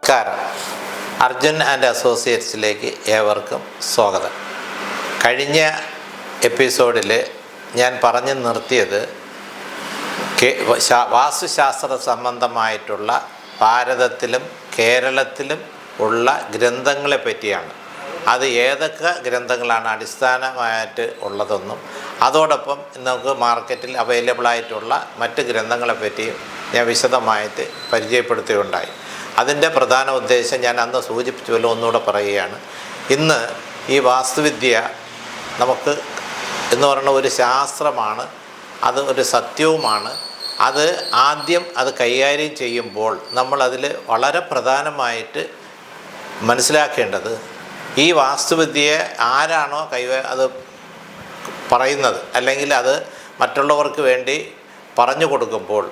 നമസ്കാരം. അർജുൻ ആൻഡ് അസോസിയേറ്റ്സിലേക്ക് ഏവർക്കും സ്വാഗതം. കഴിഞ്ഞ എപ്പിസോഡിൽ ഞാൻ പറഞ്ഞു നിർത്തിയത് വാസ്തുശാസ്ത്ര സംബന്ധമായിട്ടുള്ള ഭാരതത്തിലും കേരളത്തിലും ഉള്ള ഗ്രന്ഥങ്ങളെ പറ്റിയാണ്. അത് ഏതൊക്കെ ഗ്രന്ഥങ്ങളാണ് അടിസ്ഥാനമായിട്ട് ഉള്ളതെന്നും അതോടൊപ്പം നമുക്ക് മാർക്കറ്റിൽ അവൈലബിളായിട്ടുള്ള മറ്റ് ഗ്രന്ഥങ്ങളെ പറ്റിയും ഞാൻ വിശദമായിട്ട് പരിചയപ്പെടുത്തുകയുണ്ടായി. അതിൻ്റെ പ്രധാന ഉദ്ദേശം ഞാൻ അന്ന് സൂചിപ്പിച്ചുവല്ലോ, ഒന്നുകൂടെ പറയുകയാണ്. ഇന്ന് ഈ വാസ്തുവിദ്യ നമുക്ക് എന്ന് പറയുന്ന ഒരു ശാസ്ത്രമാണ്, അത് ഒരു സത്യവുമാണ്. അത് ആദ്യം അത് കൈകാര്യം ചെയ്യുമ്പോൾ നമ്മളതിൽ വളരെ പ്രധാനമായിട്ട് മനസ്സിലാക്കേണ്ടത് ഈ വാസ്തുവിദ്യയെ ആരാണോ അത് പറയുന്നത് അല്ലെങ്കിൽ അത് മറ്റുള്ളവർക്ക് വേണ്ടി പറഞ്ഞു കൊടുക്കുമ്പോൾ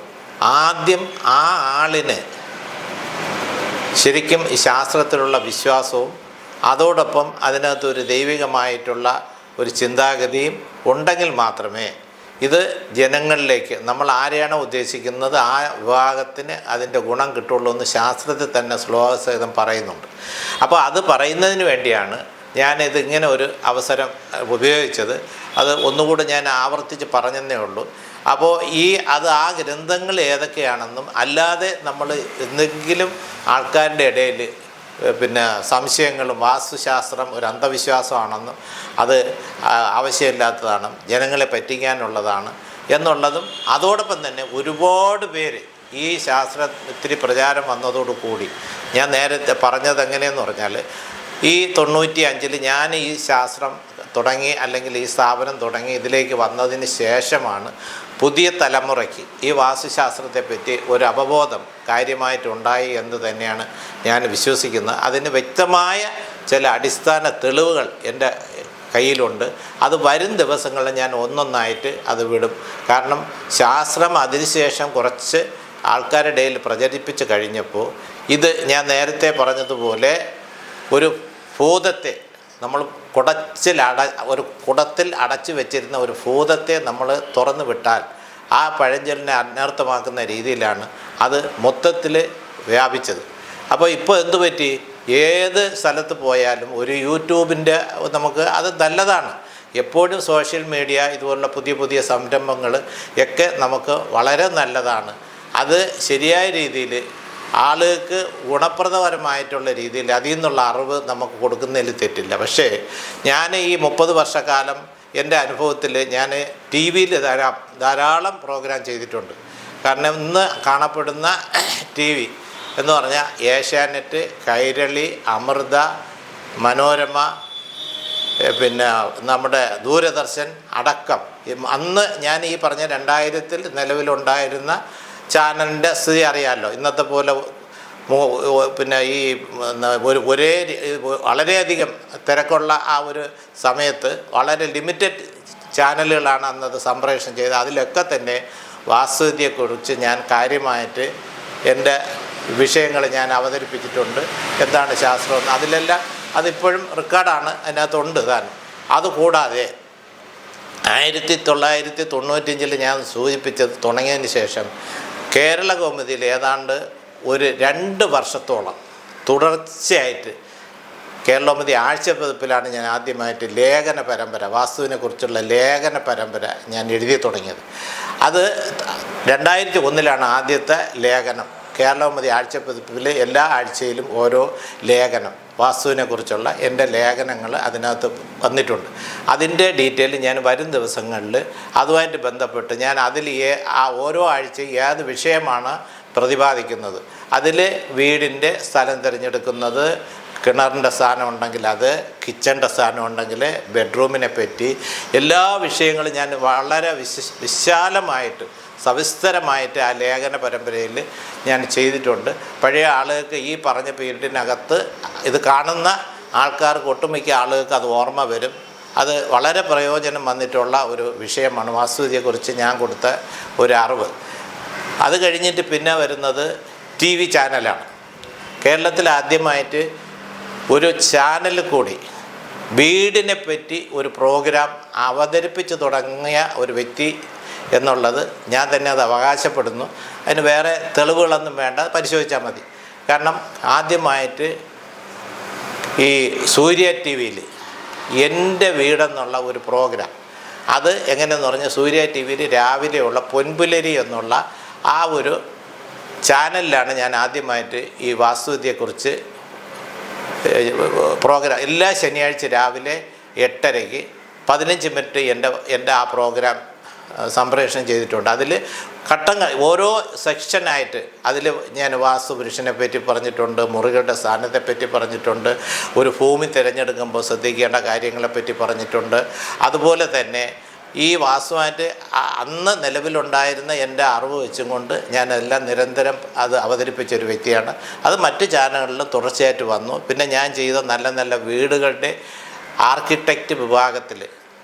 ആദ്യം ആ ആളിന് ശരിക്കും ഈ ശാസ്ത്രത്തിലുള്ള വിശ്വാസവും അതോടൊപ്പം അതിനകത്തൊരു ദൈവികമായിട്ടുള്ള ഒരു ചിന്താഗതിയും ഉണ്ടെങ്കിൽ മാത്രമേ ഇത് ജനങ്ങളിലേക്ക് നമ്മൾ ആരെയാണോ ഉദ്ദേശിക്കുന്നത് ആ വിഭാഗത്തിന് അതിൻ്റെ ഗുണം കിട്ടുള്ളൂ എന്ന് ശാസ്ത്രത്തിൽ തന്നെ ശ്ലോകസഹിതം പറയുന്നുണ്ട്. അപ്പോൾ അത് പറയുന്നതിന് വേണ്ടിയാണ് ഞാനിതിങ്ങനെ ഒരു അവസരം ഉപയോഗിച്ചത്. അത് ഒന്നുകൂടി ഞാൻ ആവർത്തിച്ച് പറഞ്ഞതേ ഉള്ളൂ. അപ്പോൾ ആ ഗ്രന്ഥങ്ങൾ ഏതൊക്കെയാണെന്നും അല്ലാതെ നമ്മൾ എന്തെങ്കിലും ആൾക്കാരുടെ ഇടയിൽ സംശയങ്ങളും വാസ്തുശാസ്ത്രം ഒരു അന്ധവിശ്വാസമാണെന്നും അത് ആവശ്യമില്ലാത്തതാണ്, ജനങ്ങളെ പറ്റിക്കാനുള്ളതാണ് എന്നുള്ളതും അതോടൊപ്പം തന്നെ ഒരുപാട് പേര് ഈ ശാസ്ത്രം ഇത്തിരി പ്രചാരം വന്നതോടുകൂടി ഞാൻ നേരത്തെ പറഞ്ഞത് എങ്ങനെയെന്ന് പറഞ്ഞാൽ ഈ 95 ഞാൻ ഈ ശാസ്ത്രം തുടങ്ങി അല്ലെങ്കിൽ ഈ സ്ഥാപനം തുടങ്ങി ഇതിലേക്ക് വന്നതിന് ശേഷമാണ് പുതിയ തലമുറയ്ക്ക് ഈ വാസ്തുശാസ്ത്രത്തെപ്പറ്റി ഒരു അവബോധം കാര്യമായിട്ടുണ്ടായി എന്ന് തന്നെയാണ് ഞാൻ വിശ്വസിക്കുന്നത്. അതിന് വ്യക്തമായ ചില അടിസ്ഥാന തെളിവുകൾ എൻ്റെ കയ്യിലുണ്ട്. അത് വരും ദിവസങ്ങളിൽ ഞാൻ ഒന്നൊന്നായിട്ട് അത് വിടും. കാരണം ശാസ്ത്രം അതിനുശേഷം കുറച്ച് ആൾക്കാരുടെ ഇടയിൽ പ്രചരിപ്പിച്ച് കഴിഞ്ഞപ്പോൾ ഇത് ഞാൻ നേരത്തെ പറഞ്ഞതുപോലെ ഒരു ഭൂതത്തെ നമ്മൾ ഒരു കുടത്തിൽ അടച്ചു വെച്ചിരുന്ന ഒരു ഭൂതത്തെ നമ്മൾ തുറന്നു വിട്ടാൽ ആ പഴഞ്ചൊല്ലിനെ അനർത്ഥമാക്കുന്ന രീതിയിലാണ് അത് മൊത്തത്തിൽ വ്യാപിച്ചത്. അപ്പോൾ ഇപ്പോൾ എന്തു പറ്റി, ഏത് സ്ഥലത്ത് പോയാലും ഒരു യൂട്യൂബിൻ്റെ നമുക്ക് അത് നല്ലതാണ്. എപ്പോഴും സോഷ്യൽ മീഡിയ ഇതുപോലുള്ള പുതിയ പുതിയ സംരംഭങ്ങൾ ഒക്കെ നമുക്ക് വളരെ നല്ലതാണ്. അത് ശരിയായ രീതിയിൽ ആളുകൾക്ക് ഗുണപ്രദപരമായിട്ടുള്ള രീതിയിൽ അതിൽ നിന്നുള്ള അറിവ് നമുക്ക് കൊടുക്കുന്നതിൽ തെറ്റില്ല. പക്ഷേ ഞാൻ ഈ 30 വർഷക്കാലം എൻ്റെ അനുഭവത്തിൽ ഞാൻ ടി വിയിൽ ധാരാളം പ്രോഗ്രാം ചെയ്തിട്ടുണ്ട്. കാരണം ഇന്ന് കാണപ്പെടുന്ന ടി വി എന്ന് പറഞ്ഞാൽ ഏഷ്യാനെറ്റ്, കൈരളി, അമൃത, മനോരമ, നമ്മുടെ ദൂരദർശൻ അടക്കം അന്ന് ഞാൻ ഈ പറഞ്ഞ 2000 നിലവിലുണ്ടായിരുന്ന ചാനലിൻ്റെ സ്ഥിതി അറിയാമല്ലോ. ഇന്നത്തെ പോലെ ഈ ഒരേ വളരെയധികം തിരക്കുള്ള ആ ഒരു സമയത്ത് വളരെ ലിമിറ്റഡ് ചാനലുകളാണ് അന്നത് സംപ്രേഷണം ചെയ്തത്. അതിലൊക്കെ തന്നെ വാസ്തുവിദ്യയെക്കുറിച്ച് ഞാൻ കാര്യമായിട്ട് എൻ്റെ വിഷയങ്ങൾ ഞാൻ അവതരിപ്പിച്ചിട്ടുണ്ട്. എന്താണ് ശാസ്ത്രമെന്ന് അതിലെല്ലാം അതിപ്പോഴും റെക്കോർഡാണ്, അതിനകത്തുണ്ട് താൻ. അതുകൂടാതെ 1995 ഞാൻ സൂചിപ്പിച്ചത് തുടങ്ങിയതിന് ശേഷം കേരള കൗമുദിയിൽ ഏതാണ്ട് ഒരു 2 വർഷത്തോളം തുടർച്ചയായിട്ട് കേരള കൗമുദി ആഴ്ച പതിപ്പിലാണ് ഞാൻ ആദ്യമായിട്ട് ലേഖന പരമ്പര, വാസ്തുവിനെക്കുറിച്ചുള്ള ലേഖന പരമ്പര ഞാൻ എഴുതി തുടങ്ങിയത്. അത് 2001 ആദ്യത്തെ ലേഖനം. കേരള കൗമുദി ആഴ്ച പതിപ്പിൽ എല്ലാ ആഴ്ചയിലും ഓരോ ലേഖനം വാസ്തുവിനെക്കുറിച്ചുള്ള എൻ്റെ ലേഖനങ്ങൾ അതിനകത്ത് വന്നിട്ടുണ്ട്. അതിൻ്റെ ഡീറ്റെയിൽ ഞാൻ വരും ദിവസങ്ങളിൽ അതുമായിട്ട് ബന്ധപ്പെട്ട് ഞാൻ അതിൽ ഓരോ ആഴ്ചയും ഏത് വിഷയമാണ് പ്രതിപാദിക്കുന്നത്, അതിൽ വീടിൻ്റെ സ്ഥലം തിരഞ്ഞെടുക്കുന്നത്, കിണറിൻ്റെ സ്ഥാനം ഉണ്ടെങ്കിൽ അത്, കിച്ചൻ്റെ സ്ഥാനം ഉണ്ടെങ്കിൽ ബെഡ്റൂമിനെ പറ്റി എല്ലാ വിഷയങ്ങളും ഞാൻ വളരെ വിശാലമായിട്ട് സവിസ്തരമായിട്ട് ആ ലേഖന പരമ്പരയിൽ ഞാൻ ചെയ്തിട്ടുണ്ട്. പഴയ ആളുകൾക്ക് ഈ പറഞ്ഞ പീരീഡിനകത്ത് ഇത് കാണുന്ന ആൾക്കാർക്ക് ഒട്ടുമിക്ക ആളുകൾക്ക് അത് ഓർമ്മ വരും. അത് വളരെ പ്രയോജനം വന്നിട്ടുള്ള ഒരു വിഷയമാണ് വാസ്തുവിദ്യയെക്കുറിച്ച് ഞാൻ കൊടുത്ത ഒരു അറിവ്. അത് കഴിഞ്ഞിട്ട് പിന്നെ വരുന്നത് ടി വി ചാനലാണ്. കേരളത്തിൽ ആദ്യമായിട്ട് ഒരു ചാനൽ കൂടി വീടിനെ പറ്റി ഒരു പ്രോഗ്രാം അവതരിപ്പിച്ച് തുടങ്ങിയ ഒരു വ്യക്തി എന്നുള്ളത് ഞാൻ തന്നെ അത് അവകാശപ്പെടുന്നു. അതിന് വേറെ തെളിവുകളൊന്നും വേണ്ട, പരിശോധിച്ചാൽ മതി. കാരണം ആദ്യമായിട്ട് ഈ സൂര്യ ടി വിയിൽ എൻ്റെ വീടെന്നുള്ള ഒരു പ്രോഗ്രാം, അത് എങ്ങനെയെന്ന് പറഞ്ഞാൽ സൂര്യ ടി വിയിൽ രാവിലെയുള്ള പൊൻപുലരി എന്നുള്ള ആ ഒരു ചാനലിലാണ് ഞാൻ ആദ്യമായിട്ട് ഈ വാസ്തുവിദ്യയെക്കുറിച്ച് പ്രോഗ്രാം. എല്ലാ ശനിയാഴ്ച രാവിലെ 8:30 15 മിനിറ്റ് എൻ്റെ ആ പ്രോഗ്രാം സംപ്രേഷണം ചെയ്തിട്ടുണ്ട്. അതിൽ ഘട്ടങ്ങൾ ഓരോ സെക്ഷനായിട്ട് അതിൽ ഞാൻ വാസ്തുപുരുഷനെ പറ്റി പറഞ്ഞിട്ടുണ്ട്, മുറികളുടെ സ്ഥാനത്തെപ്പറ്റി പറഞ്ഞിട്ടുണ്ട്, ഒരു ഭൂമി തിരഞ്ഞെടുക്കുമ്പോൾ ശ്രദ്ധിക്കേണ്ട കാര്യങ്ങളെപ്പറ്റി പറഞ്ഞിട്ടുണ്ട്. അതുപോലെ തന്നെ ഈ വാസ്തുവായിട്ട് അന്ന് നിലവിലുണ്ടായിരുന്ന എൻ്റെ അറിവ് വെച്ചും കൊണ്ട് ഞാനെല്ലാം നിരന്തരം അത് അവതരിപ്പിച്ചൊരു വ്യക്തിയാണ്. അത് മറ്റ് ചാനലുകളിലും തുടർച്ചയായിട്ട് വന്നു. പിന്നെ ഞാൻ ചെയ്ത നല്ല നല്ല വീടുകളുടെ ആർക്കിടെക്റ്റ് വിഭാഗത്തിൽ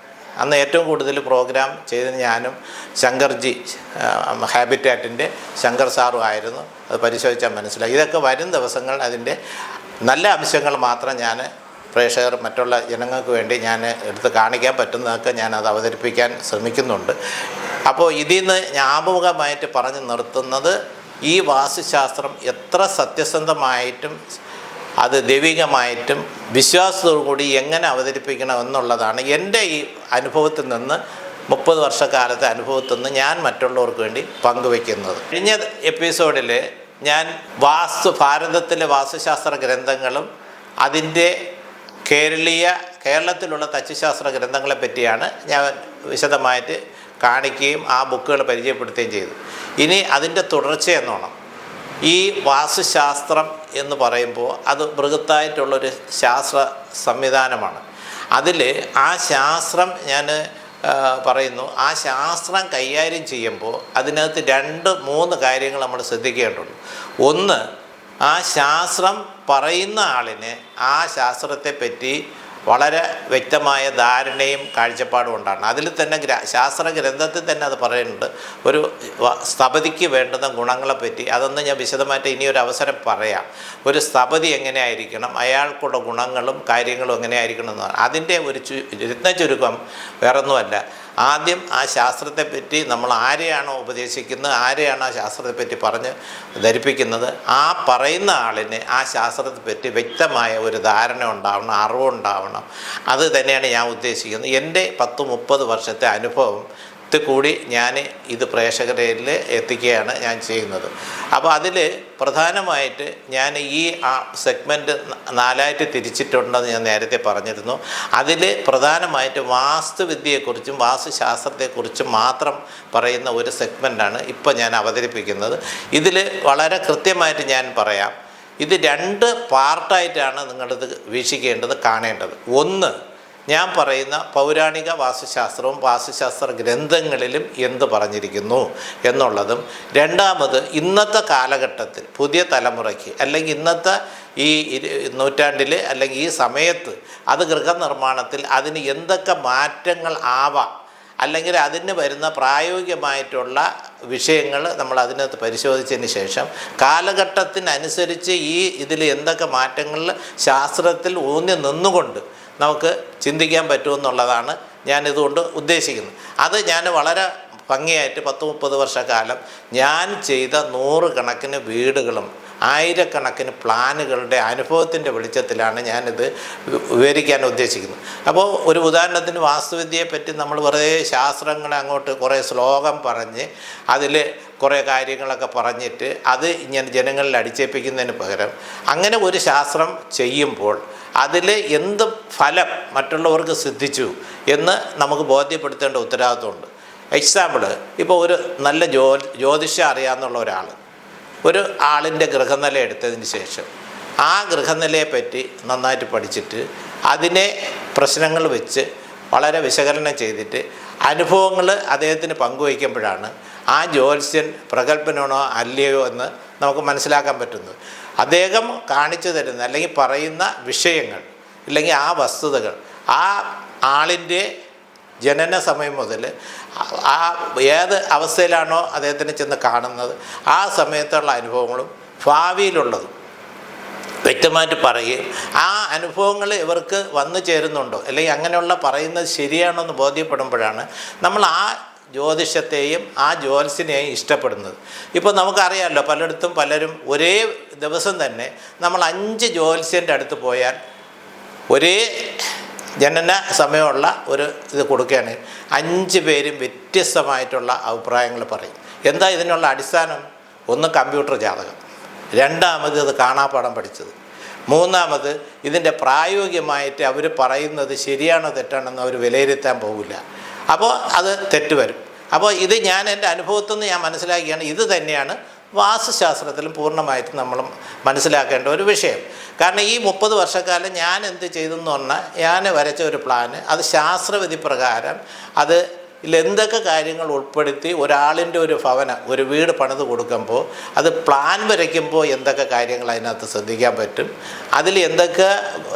അന്ന് ഏറ്റവും കൂടുതൽ പ്രോഗ്രാം ചെയ്തത് ഞാനും ശങ്കർജി ഹാബിറ്റാറ്റിൻ്റെ ശങ്കർ സാറും ആയിരുന്നു. അത് പരിശോധിച്ചാൽ മനസ്സിലായി. ഇതൊക്കെ വരും ദിവസങ്ങൾ അതിൻ്റെ നല്ല അംശങ്ങൾ മാത്രം ഞാൻ പ്രേക്ഷകർ മറ്റുള്ള ജനങ്ങൾക്ക് വേണ്ടി ഞാൻ എടുത്ത് കാണിക്കാൻ പറ്റുന്നതൊക്കെ ഞാനത് അവതരിപ്പിക്കാൻ ശ്രമിക്കുന്നുണ്ട്. അപ്പോൾ ഇതിൽ നിന്ന് ആമുഖമായിട്ട് പറഞ്ഞു നിർത്തുന്നത് ഈ വാസ്തുശാസ്ത്രം എത്ര സത്യസന്ധമായിട്ടും അത് ദൈവികമായിട്ടും വിശ്വാസത്തോടു കൂടി എങ്ങനെ അവതരിപ്പിക്കണം എന്നുള്ളതാണ് എൻ്റെ ഈ അനുഭവത്തിൽ നിന്ന് 30 വർഷക്കാലത്തെ അനുഭവത്തിൽ നിന്ന് ഞാൻ മറ്റുള്ളവർക്ക് വേണ്ടി പങ്കുവയ്ക്കുന്നത്. കഴിഞ്ഞ എപ്പിസോഡിൽ ഞാൻ ഭാരതത്തിലെ വാസ്തുശാസ്ത്ര ഗ്രന്ഥങ്ങളും അതിൻ്റെ കേരളത്തിലുള്ള തച്ചുശാസ്ത്ര ഗ്രന്ഥങ്ങളെ പറ്റിയാണ് ഞാൻ വിശദമായിട്ട് കാണിക്കുകയും ആ ബുക്കുകൾ പരിചയപ്പെടുത്തുകയും ചെയ്തു. ഇനി അതിൻ്റെ തുടർച്ചയെന്നോണം ഈ വാസ്തുശാസ്ത്രം എന്ന് പറയുമ്പോൾ അത് ബൃഹത്തായിട്ടുള്ളൊരു ശാസ്ത്ര സംവിധാനമാണ്. അതിൽ ആ ശാസ്ത്രം ഞാൻ പറയുന്നു, ആ ശാസ്ത്രം കൈകാര്യം ചെയ്യുമ്പോൾ അതിനകത്ത് 2-3 കാര്യങ്ങൾ നമ്മൾ ശ്രദ്ധിക്കേണ്ടതുണ്ട്. ഒന്ന്, ആ ശാസ്ത്രം പറയുന്ന ആളിന് ആ ശാസ്ത്രത്തെപ്പറ്റി വളരെ വ്യക്തമായ ധാരണയും കാഴ്ചപ്പാടും ഉണ്ടാകണം. അതിൽ തന്നെ ശാസ്ത്ര ഗ്രന്ഥത്തിൽ തന്നെ അത് പറയുന്നുണ്ട്, ഒരു സ്ഥപതിക്ക് വേണ്ടുന്ന ഗുണങ്ങളെപ്പറ്റി. അതൊന്നും ഞാൻ വിശദമായിട്ട് ഇനിയൊരു അവസരം പറയാം. ഒരു സ്ഥപതി എങ്ങനെയായിരിക്കണം, അയാൾക്കുള്ള ഗുണങ്ങളും കാര്യങ്ങളും എങ്ങനെയായിരിക്കണം എന്ന്. അതിൻ്റെ ഒരു ചുരുക്കം വേറൊന്നുമല്ല. ആദ്യം ആ ശാസ്ത്രത്തെപ്പറ്റി നമ്മൾ ആരെയാണോ ഉപദേശിക്കുന്നത്, ആരെയാണോ ആ ശാസ്ത്രത്തെപ്പറ്റി പറഞ്ഞ് ധരിപ്പിക്കുന്നത്, ആ പറയുന്ന ആളിന് ആ ശാസ്ത്രത്തെപ്പറ്റി വ്യക്തമായ ഒരു ധാരണ ഉണ്ടാവണം, അറിവുണ്ടാവണം. അത് തന്നെയാണ് ഞാൻ ഉദ്ദേശിക്കുന്നത്. എൻ്റെ 10-30 വർഷത്തെ അനുഭവം കൂടി ഞാൻ ഇത് പ്രേക്ഷകരിൽ എത്തിക്കുകയാണ് ഞാൻ ചെയ്യുന്നത്. അപ്പോൾ അതിൽ പ്രധാനമായിട്ട് ഞാൻ ഈ സെഗ്മെൻറ്റ് 4ആയിട്ട് തിരിച്ചിട്ടുണ്ടെന്ന് ഞാൻ നേരത്തെ പറഞ്ഞിരുന്നു. അതിൽ പ്രധാനമായിട്ട് വാസ്തുവിദ്യയെക്കുറിച്ചും വാസ്തുശാസ്ത്രത്തെക്കുറിച്ചും മാത്രം പറയുന്ന ഒരു സെഗ്മെൻറ്റാണ് ഇപ്പോൾ ഞാൻ അവതരിപ്പിക്കുന്നത്. ഇതിൽ വളരെ കൃത്യമായിട്ട് ഞാൻ പറയാം, ഇത് 2 പാർട്ടായിട്ടാണ് നിങ്ങളിത് വീക്ഷിക്കേണ്ടത്, കാണേണ്ടത്. ഒന്ന്, ഞാൻ പറയുന്ന പൗരാണിക വാസ്തുശാസ്ത്രവും വാസ്തുശാസ്ത്ര ഗ്രന്ഥങ്ങളിലും എന്ത് പറഞ്ഞിരിക്കുന്നു എന്നുള്ളതും. രണ്ടാമത്, ഇന്നത്തെ കാലഘട്ടത്തിൽ പുതിയ തലമുറയ്ക്ക് അല്ലെങ്കിൽ ഇന്നത്തെ ഈ നൂറ്റാണ്ടിൽ അല്ലെങ്കിൽ ഈ സമയത്ത് അത് ഗൃഹനിർമ്മാണത്തിൽ അതിന് എന്തൊക്കെ മാറ്റങ്ങൾ ആവാം, അല്ലെങ്കിൽ അതിന് വരുന്ന പ്രായോഗികമായിട്ടുള്ള വിഷയങ്ങൾ നമ്മൾ അതിനകത്ത് പരിശോധിച്ചതിന് ശേഷം കാലഘട്ടത്തിനനുസരിച്ച് ഇതിൽ എന്തൊക്കെ മാറ്റങ്ങളിൽ ശാസ്ത്രത്തിൽ ഊന്നി നിന്നുകൊണ്ട് നമുക്ക് ചിന്തിക്കാൻ പറ്റുമെന്നുള്ളതാണ് ഞാനിതുകൊണ്ട് ഉദ്ദേശിക്കുന്നത്. അത് ഞാൻ വളരെ ഭംഗിയായിട്ട് 10-30 വർഷക്കാലം ഞാൻ ചെയ്ത 100 കണക്കിന് വീടുകളും 1000 പ്ലാനുകളുടെ അനുഭവത്തിൻ്റെ വെളിച്ചത്തിലാണ് ഞാനിത് വിവരിക്കാൻ ഉദ്ദേശിക്കുന്നത്. അപ്പോൾ ഒരു ഉദാഹരണത്തിന് വാസ്തുവിദ്യയെപ്പറ്റി നമ്മൾ വെറുതെ ശാസ്ത്രങ്ങളെ അങ്ങോട്ട് കുറേ ശ്ലോകം പറഞ്ഞ് അതിൽ കുറേ കാര്യങ്ങളൊക്കെ പറഞ്ഞിട്ട് അത് ഇങ്ങനെ ജനങ്ങളിൽ അടിച്ചേൽപ്പിക്കുന്നതിന് പകരം അങ്ങനെ ഒരു ശാസ്ത്രം ചെയ്യുമ്പോൾ അതിൽ എന്ത് ഫലം മറ്റുള്ളവർക്ക് സിദ്ധിച്ചു എന്ന് നമുക്ക് ബോധ്യപ്പെടുത്തേണ്ട ഉത്തരവാദിത്വമുണ്ട്. എക്സാമ്പിൾ, ഇപ്പോൾ ഒരു നല്ല ജ്യോതിഷം അറിയാമെന്നുള്ള ഒരാൾ ഒരു ആളിൻ്റെ ഗൃഹനില എടുത്തതിന് ശേഷം ആ ഗൃഹനിലയെപ്പറ്റി നന്നായിട്ട് പഠിച്ചിട്ട് അതിനെ പ്രശ്നങ്ങൾ വെച്ച് വളരെ വിശകലനം ചെയ്തിട്ട് അനുഭവങ്ങൾ അദ്ദേഹത്തിന് പങ്കുവയ്ക്കുമ്പോഴാണ് ആ ജ്യോത്സ്യൻ പ്രഗത്ഭനാണോ അല്ലയോ എന്ന് നമുക്ക് മനസ്സിലാക്കാൻ പറ്റുന്നത്. അദ്ദേഹം കാണിച്ചു തരുന്ന അല്ലെങ്കിൽ പറയുന്ന വിഷയങ്ങൾ ഇല്ലെങ്കിൽ ആ വസ്തുതകൾ ആ ആളിൻ്റെ ജനന സമയം മുതൽ ആ ഏത് അവസ്ഥയിലാണോ അദ്ദേഹത്തിന് ചെന്ന് കാണുന്നത് ആ സമയത്തുള്ള അനുഭവങ്ങളും ഭാവിയിലുള്ളതും വ്യക്തമായിട്ട് പറയുകയും ആ അനുഭവങ്ങൾ ഇവർക്ക് വന്നു ചേരുന്നുണ്ടോ അല്ലെങ്കിൽ അങ്ങനെയുള്ള പറയുന്നത് ശരിയാണോ എന്ന് ബോധ്യപ്പെടുമ്പോഴാണ് നമ്മൾ ആ ജ്യോതിഷത്തെയും ആ ജ്യോത്സ്യനെയും ഇഷ്ടപ്പെടുന്നത്. ഇപ്പോൾ നമുക്കറിയാമല്ലോ, പലയിടത്തും പലരും ഒരേ ദിവസം തന്നെ നമ്മൾ 5 ജ്യോത്സ്യൻ്റെ അടുത്ത് പോയാൽ ഒരേ ജനന സമയമുള്ള ഒരു ഇത് കൊടുക്കുകയാണ്, 5 പേരും വ്യത്യസ്തമായിട്ടുള്ള അഭിപ്രായങ്ങൾ പറയും. എന്താ ഇതിനുള്ള അടിസ്ഥാനം? ഒന്ന് കമ്പ്യൂട്ടർ ജാതകം, രണ്ടാമത് ഇത് കാണാപ്പാഠം പഠിച്ചത്, മൂന്നാമത് ഇതിൻ്റെ പ്രായോഗികമായിട്ട് അവർ പറയുന്നത് ശരിയാണോ തെറ്റാണെന്ന് അവർ വിലയിരുത്താൻ പോകില്ല. അപ്പോൾ അത് തെറ്റ് വരും. അപ്പോൾ ഇത് ഞാൻ എൻ്റെ അനുഭവത്തിൽ നിന്ന് ഞാൻ മനസ്സിലാക്കിയാണ്, ഇത് തന്നെയാണ് വാസ്തുശാസ്ത്രത്തിലും പൂർണ്ണമായിട്ടും നമ്മൾ മനസ്സിലാക്കേണ്ട ഒരു വിഷയം. കാരണം ഈ 30 വർഷക്കാലം ഞാൻ എന്ത് ചെയ്തെന്ന് പറഞ്ഞാൽ, ഞാൻ വരച്ച ഒരു പ്ലാന് അത് ശാസ്ത്രവിധി പ്രകാരം അത് എന്തൊക്കെ കാര്യങ്ങൾ ഉൾപ്പെടുത്തി ഒരാളിൻ്റെ ഒരു ഭവനം, ഒരു വീട് പണിത് കൊടുക്കുമ്പോൾ അത് പ്ലാൻ വരയ്ക്കുമ്പോൾ എന്തൊക്കെ കാര്യങ്ങൾ അതിനകത്ത് ശ്രദ്ധിക്കാൻ പറ്റും, അതിൽ എന്തൊക്കെ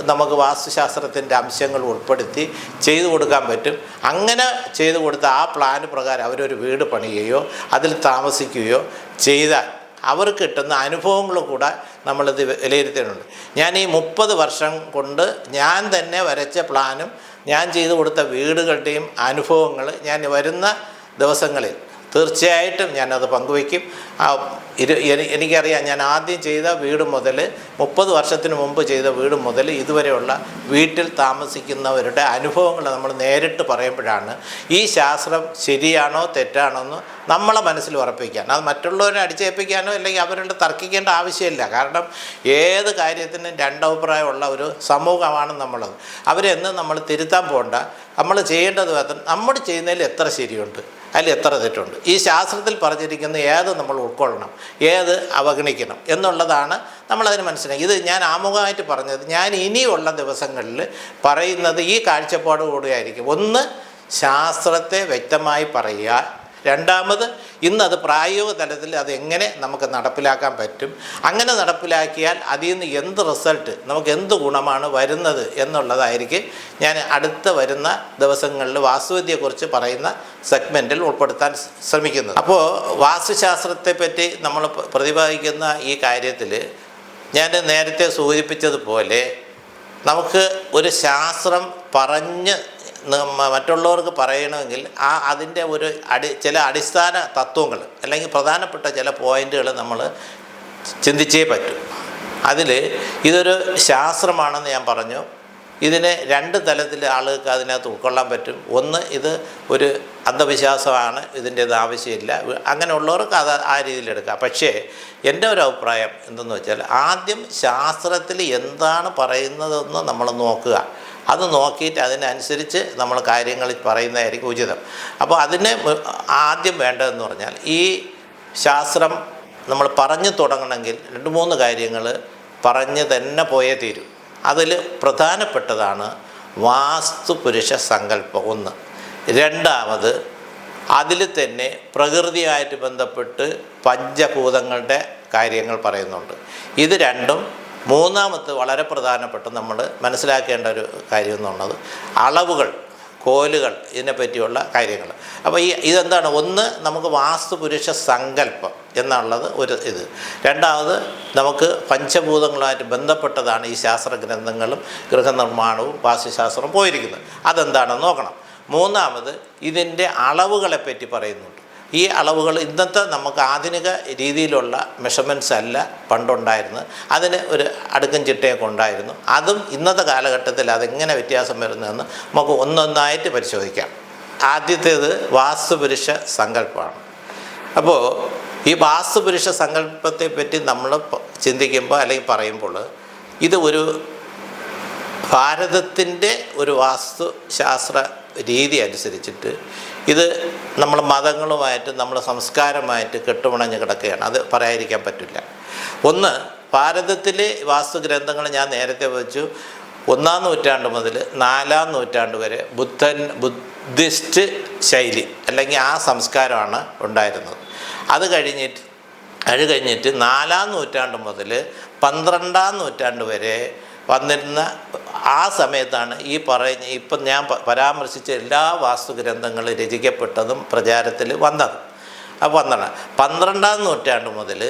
നമുക്ക് വാസ്തുശാസ്ത്രത്തിൻ്റെ അംശങ്ങൾ ഉൾപ്പെടുത്തി ചെയ്തു കൊടുക്കാൻ പറ്റും. അങ്ങനെ ചെയ്തു കൊടുത്ത ആ പ്ലാന് പ്രകാരം അവരൊരു വീട് പണിയുകയോ അതിൽ താമസിക്കുകയോ ചെയ്താൽ അവർക്ക് കിട്ടുന്ന അനുഭവങ്ങൾ കൂടെ നമ്മളിത് വിലയിരുത്തേണ്ടതുണ്ട്. ഞാൻ ഈ 30 വർഷം കൊണ്ട് ഞാൻ തന്നെ വരച്ച പ്ലാനും ഞാൻ ചെയ്തു കൊടുത്ത വീടുകളുടെയും അനുഭവങ്ങൾ ഞാൻ വരുന്ന ദിവസങ്ങളിൽ തീർച്ചയായിട്ടും ഞാനത് പങ്കുവയ്ക്കും. എനിക്കറിയാം, ഞാൻ ആദ്യം ചെയ്ത വീട് മുതൽ 30 വർഷത്തിന് മുമ്പ് ചെയ്ത വീട് മുതൽ ഇതുവരെയുള്ള വീട്ടിൽ താമസിക്കുന്നവരുടെ അനുഭവങ്ങൾ നമ്മൾ നേരിട്ട് പറയുമ്പോഴാണ് ഈ ശാസ്ത്രം ശരിയാണോ തെറ്റാണോ എന്ന് നമ്മളെ മനസ്സിൽ ഉറപ്പിക്കാൻ. അത് മറ്റുള്ളവരെ അടിച്ചേൽപ്പിക്കാനോ അല്ലെങ്കിൽ അവരോട് തർക്കിക്കേണ്ട ആവശ്യമില്ല. കാരണം ഏത് കാര്യത്തിനും രണ്ടഭിപ്രായമുള്ള ഒരു സമൂഹമാണ് നമ്മളത്. അവരെന്ന് നമ്മൾ തിരുത്താൻ പോകണ്ട. നമ്മൾ ചെയ്യേണ്ടത് നമ്മൾ ചെയ്യുന്നതിൽ എത്ര ശരിയുണ്ട്, അതിൽ എത്ര തെറ്റുണ്ട്, ഈ ശാസ്ത്രത്തിൽ പറഞ്ഞിരിക്കുന്ന ഏത് നമ്മൾ ഉൾക്കൊള്ളണം, ഏത് അവഗണിക്കണം എന്നുള്ളതാണ് നമ്മളതിന് മനസ്സിലാക്കി. ഇത് ഞാൻ ആമുഖമായിട്ട് പറഞ്ഞത്, ഞാൻ ഇനിയുള്ള ദിവസങ്ങളിൽ പറയുന്നത് ഈ കാഴ്ചപ്പാടോടുകൂടിയായിരിക്കും. ഒന്ന്, ശാസ്ത്രത്തെ വ്യക്തമായി പറയുക. രണ്ടാമത്, ഇന്നത് പ്രായോഗിക തലത്തിൽ അതെങ്ങനെ നമുക്ക് നടപ്പിലാക്കാൻ പറ്റും, അങ്ങനെ നടപ്പിലാക്കിയാൽ അതിൽ നിന്ന് എന്ത് റിസൾട്ട്, നമുക്ക് എന്ത് ഗുണമാണ് വരുന്നത് എന്നുള്ളതായിരിക്കും ഞാൻ അടുത്ത വരുന്ന ദിവസങ്ങളിൽ വാസ്തുവിദ്യയെക്കുറിച്ച് പറയുന്ന സെഗ്മെൻറ്റിൽ ഉൾപ്പെടുത്താൻ ശ്രമിക്കുന്നത്. അപ്പോൾ വാസ്തുശാസ്ത്രത്തെപ്പറ്റി നമ്മൾ പ്രതിപാദിക്കുന്ന ഈ കാര്യത്തിൽ ഞാൻ നേരത്തെ സൂചിപ്പിച്ചതുപോലെ നമുക്ക് ഒരു ശാസ്ത്രം പറഞ്ഞ് മറ്റുള്ളവർക്ക് പറയണമെങ്കിൽ അതിൻ്റെ ഒരു ചില അടിസ്ഥാന തത്വങ്ങൾ അല്ലെങ്കിൽ പ്രധാനപ്പെട്ട ചില പോയിൻ്റുകൾ നമ്മൾ ചിന്തിച്ചേ പറ്റും. അതിൽ ഇതൊരു ശാസ്ത്രമാണെന്ന് ഞാൻ പറഞ്ഞു. ഇതിന് 2 തലത്തിൽ ആളുകൾക്ക് അതിനകത്ത് ഉൾക്കൊള്ളാൻ പറ്റും. ഒന്ന്, ഇത് ഒരു അന്ധവിശ്വാസമാണ്, ഇതിൻ്റേത് ആവശ്യമില്ല, അങ്ങനെയുള്ളവർക്ക് അത് ആ രീതിയിലെടുക്കാം. പക്ഷേ എൻ്റെ ഒരു അഭിപ്രായം എന്തെന്ന് വെച്ചാൽ, ആദ്യം ശാസ്ത്രത്തിൽ എന്താണ് പറയുന്നതെന്ന് നമ്മൾ നോക്കുക. അത് നോക്കിയിട്ട് അതിനനുസരിച്ച് നമ്മൾ കാര്യങ്ങൾ പറയുന്നതായിരിക്കും ഉചിതം. അപ്പോൾ അതിന് ആദ്യം വേണ്ടതെന്ന് പറഞ്ഞാൽ, ഈ ശാസ്ത്രം നമ്മൾ പറഞ്ഞു തുടങ്ങണമെങ്കിൽ 2-3 കാര്യങ്ങൾ പറഞ്ഞ് തന്നെ പോയേ തീരും. അതിൽ പ്രധാനപ്പെട്ടതാണ് വാസ്തുപുരുഷ സങ്കല്പം ഒന്ന്. രണ്ടാമത്, അതിൽ തന്നെ പ്രകൃതിയായിട്ട് ബന്ധപ്പെട്ട് പഞ്ചഭൂതങ്ങളുടെ കാര്യങ്ങൾ പറയുന്നുണ്ട്. ഇത് രണ്ടും. മൂന്നാമത്തെ വളരെ പ്രധാനപ്പെട്ട നമ്മൾ മനസ്സിലാക്കേണ്ട ഒരു കാര്യം എന്നുള്ളത് അളവുകൾ, കോലുകൾ, ഇതിനെപ്പറ്റിയുള്ള കാര്യങ്ങൾ. അപ്പോൾ ഇതെന്താണ്? ഒന്ന്, നമുക്ക് വാസ്തുപുരുഷ സങ്കല്പം എന്നുള്ളത് ഒരു ഇത്. രണ്ടാമത്, നമുക്ക് പഞ്ചഭൂതങ്ങളുമായിട്ട് ബന്ധപ്പെട്ടതാണ് ഈ ശാസ്ത്രഗ്രന്ഥങ്ങളും ഗൃഹനിർമ്മാണവും വാസ്തുശാസ്ത്രവും പോയിരിക്കുന്നത്. അതെന്താണെന്ന് നോക്കണം. മൂന്നാമത്, ഇതിൻ്റെ അളവുകളെപ്പറ്റി പറയുന്നുണ്ട്. ഈ അളവുകൾ ഇന്നത്തെ നമുക്ക് ആധുനിക രീതിയിലുള്ള മെഷർമെൻറ്റ്സ് അല്ല പണ്ടുണ്ടായിരുന്നത്. അതിന് ഒരു അടുക്കും ചിട്ടയൊക്കെ ഉണ്ടായിരുന്നു. അതും ഇന്നത്തെ കാലഘട്ടത്തിൽ അതെങ്ങനെ വ്യത്യാസം വരുന്നതെന്ന് നമുക്ക് ഒന്നൊന്നായിട്ട് പരിശോധിക്കാം. ആദ്യത്തേത് വാസ്തുപുരുഷ സങ്കല്പമാണ്. അപ്പോൾ ഈ വാസ്തുപുരുഷ സങ്കല്പത്തെ പറ്റി നമ്മൾ ചിന്തിക്കുമ്പോൾ അല്ലെങ്കിൽ പറയുമ്പോൾ, ഇത് ഒരു ഭാരതത്തിൻ്റെ ഒരു വാസ്തുശാസ്ത്ര രീതി അനുസരിച്ചിട്ട് ഇത് നമ്മൾ മതങ്ങളുമായിട്ട് നമ്മൾ സംസ്കാരമായിട്ട് കെട്ടുപിണഞ്ഞ് കിടക്കുകയാണ്. അത് പറയാതിരിക്കാൻ പറ്റില്ല. ഒന്ന്, ഭാരതത്തിലെ വാസ്തുഗ്രന്ഥങ്ങൾ ഞാൻ നേരത്തെ വെച്ചു 1-ാം നൂറ്റാണ്ട് മുതൽ 4-ാം നൂറ്റാണ്ട് വരെ ബുദ്ധിസ്റ്റ് ശൈലി അല്ലെങ്കിൽ ആ സംസ്കാരമാണ് ഉണ്ടായിരുന്നത്. അത് കഴിഞ്ഞിട്ട് 4-ാം നൂറ്റാണ്ട് മുതൽ 12-ാം നൂറ്റാണ്ട് വരെ വന്നിരുന്ന ആ സമയത്താണ് ഇപ്പം ഞാൻ പരാമർശിച്ച എല്ലാ വാസ്തുഗ്രന്ഥങ്ങളും രചിക്കപ്പെട്ടതും പ്രചാരത്തിൽ വന്നത്. അപ്പോൾ 12-ാം നൂറ്റാണ്ട് മുതൽ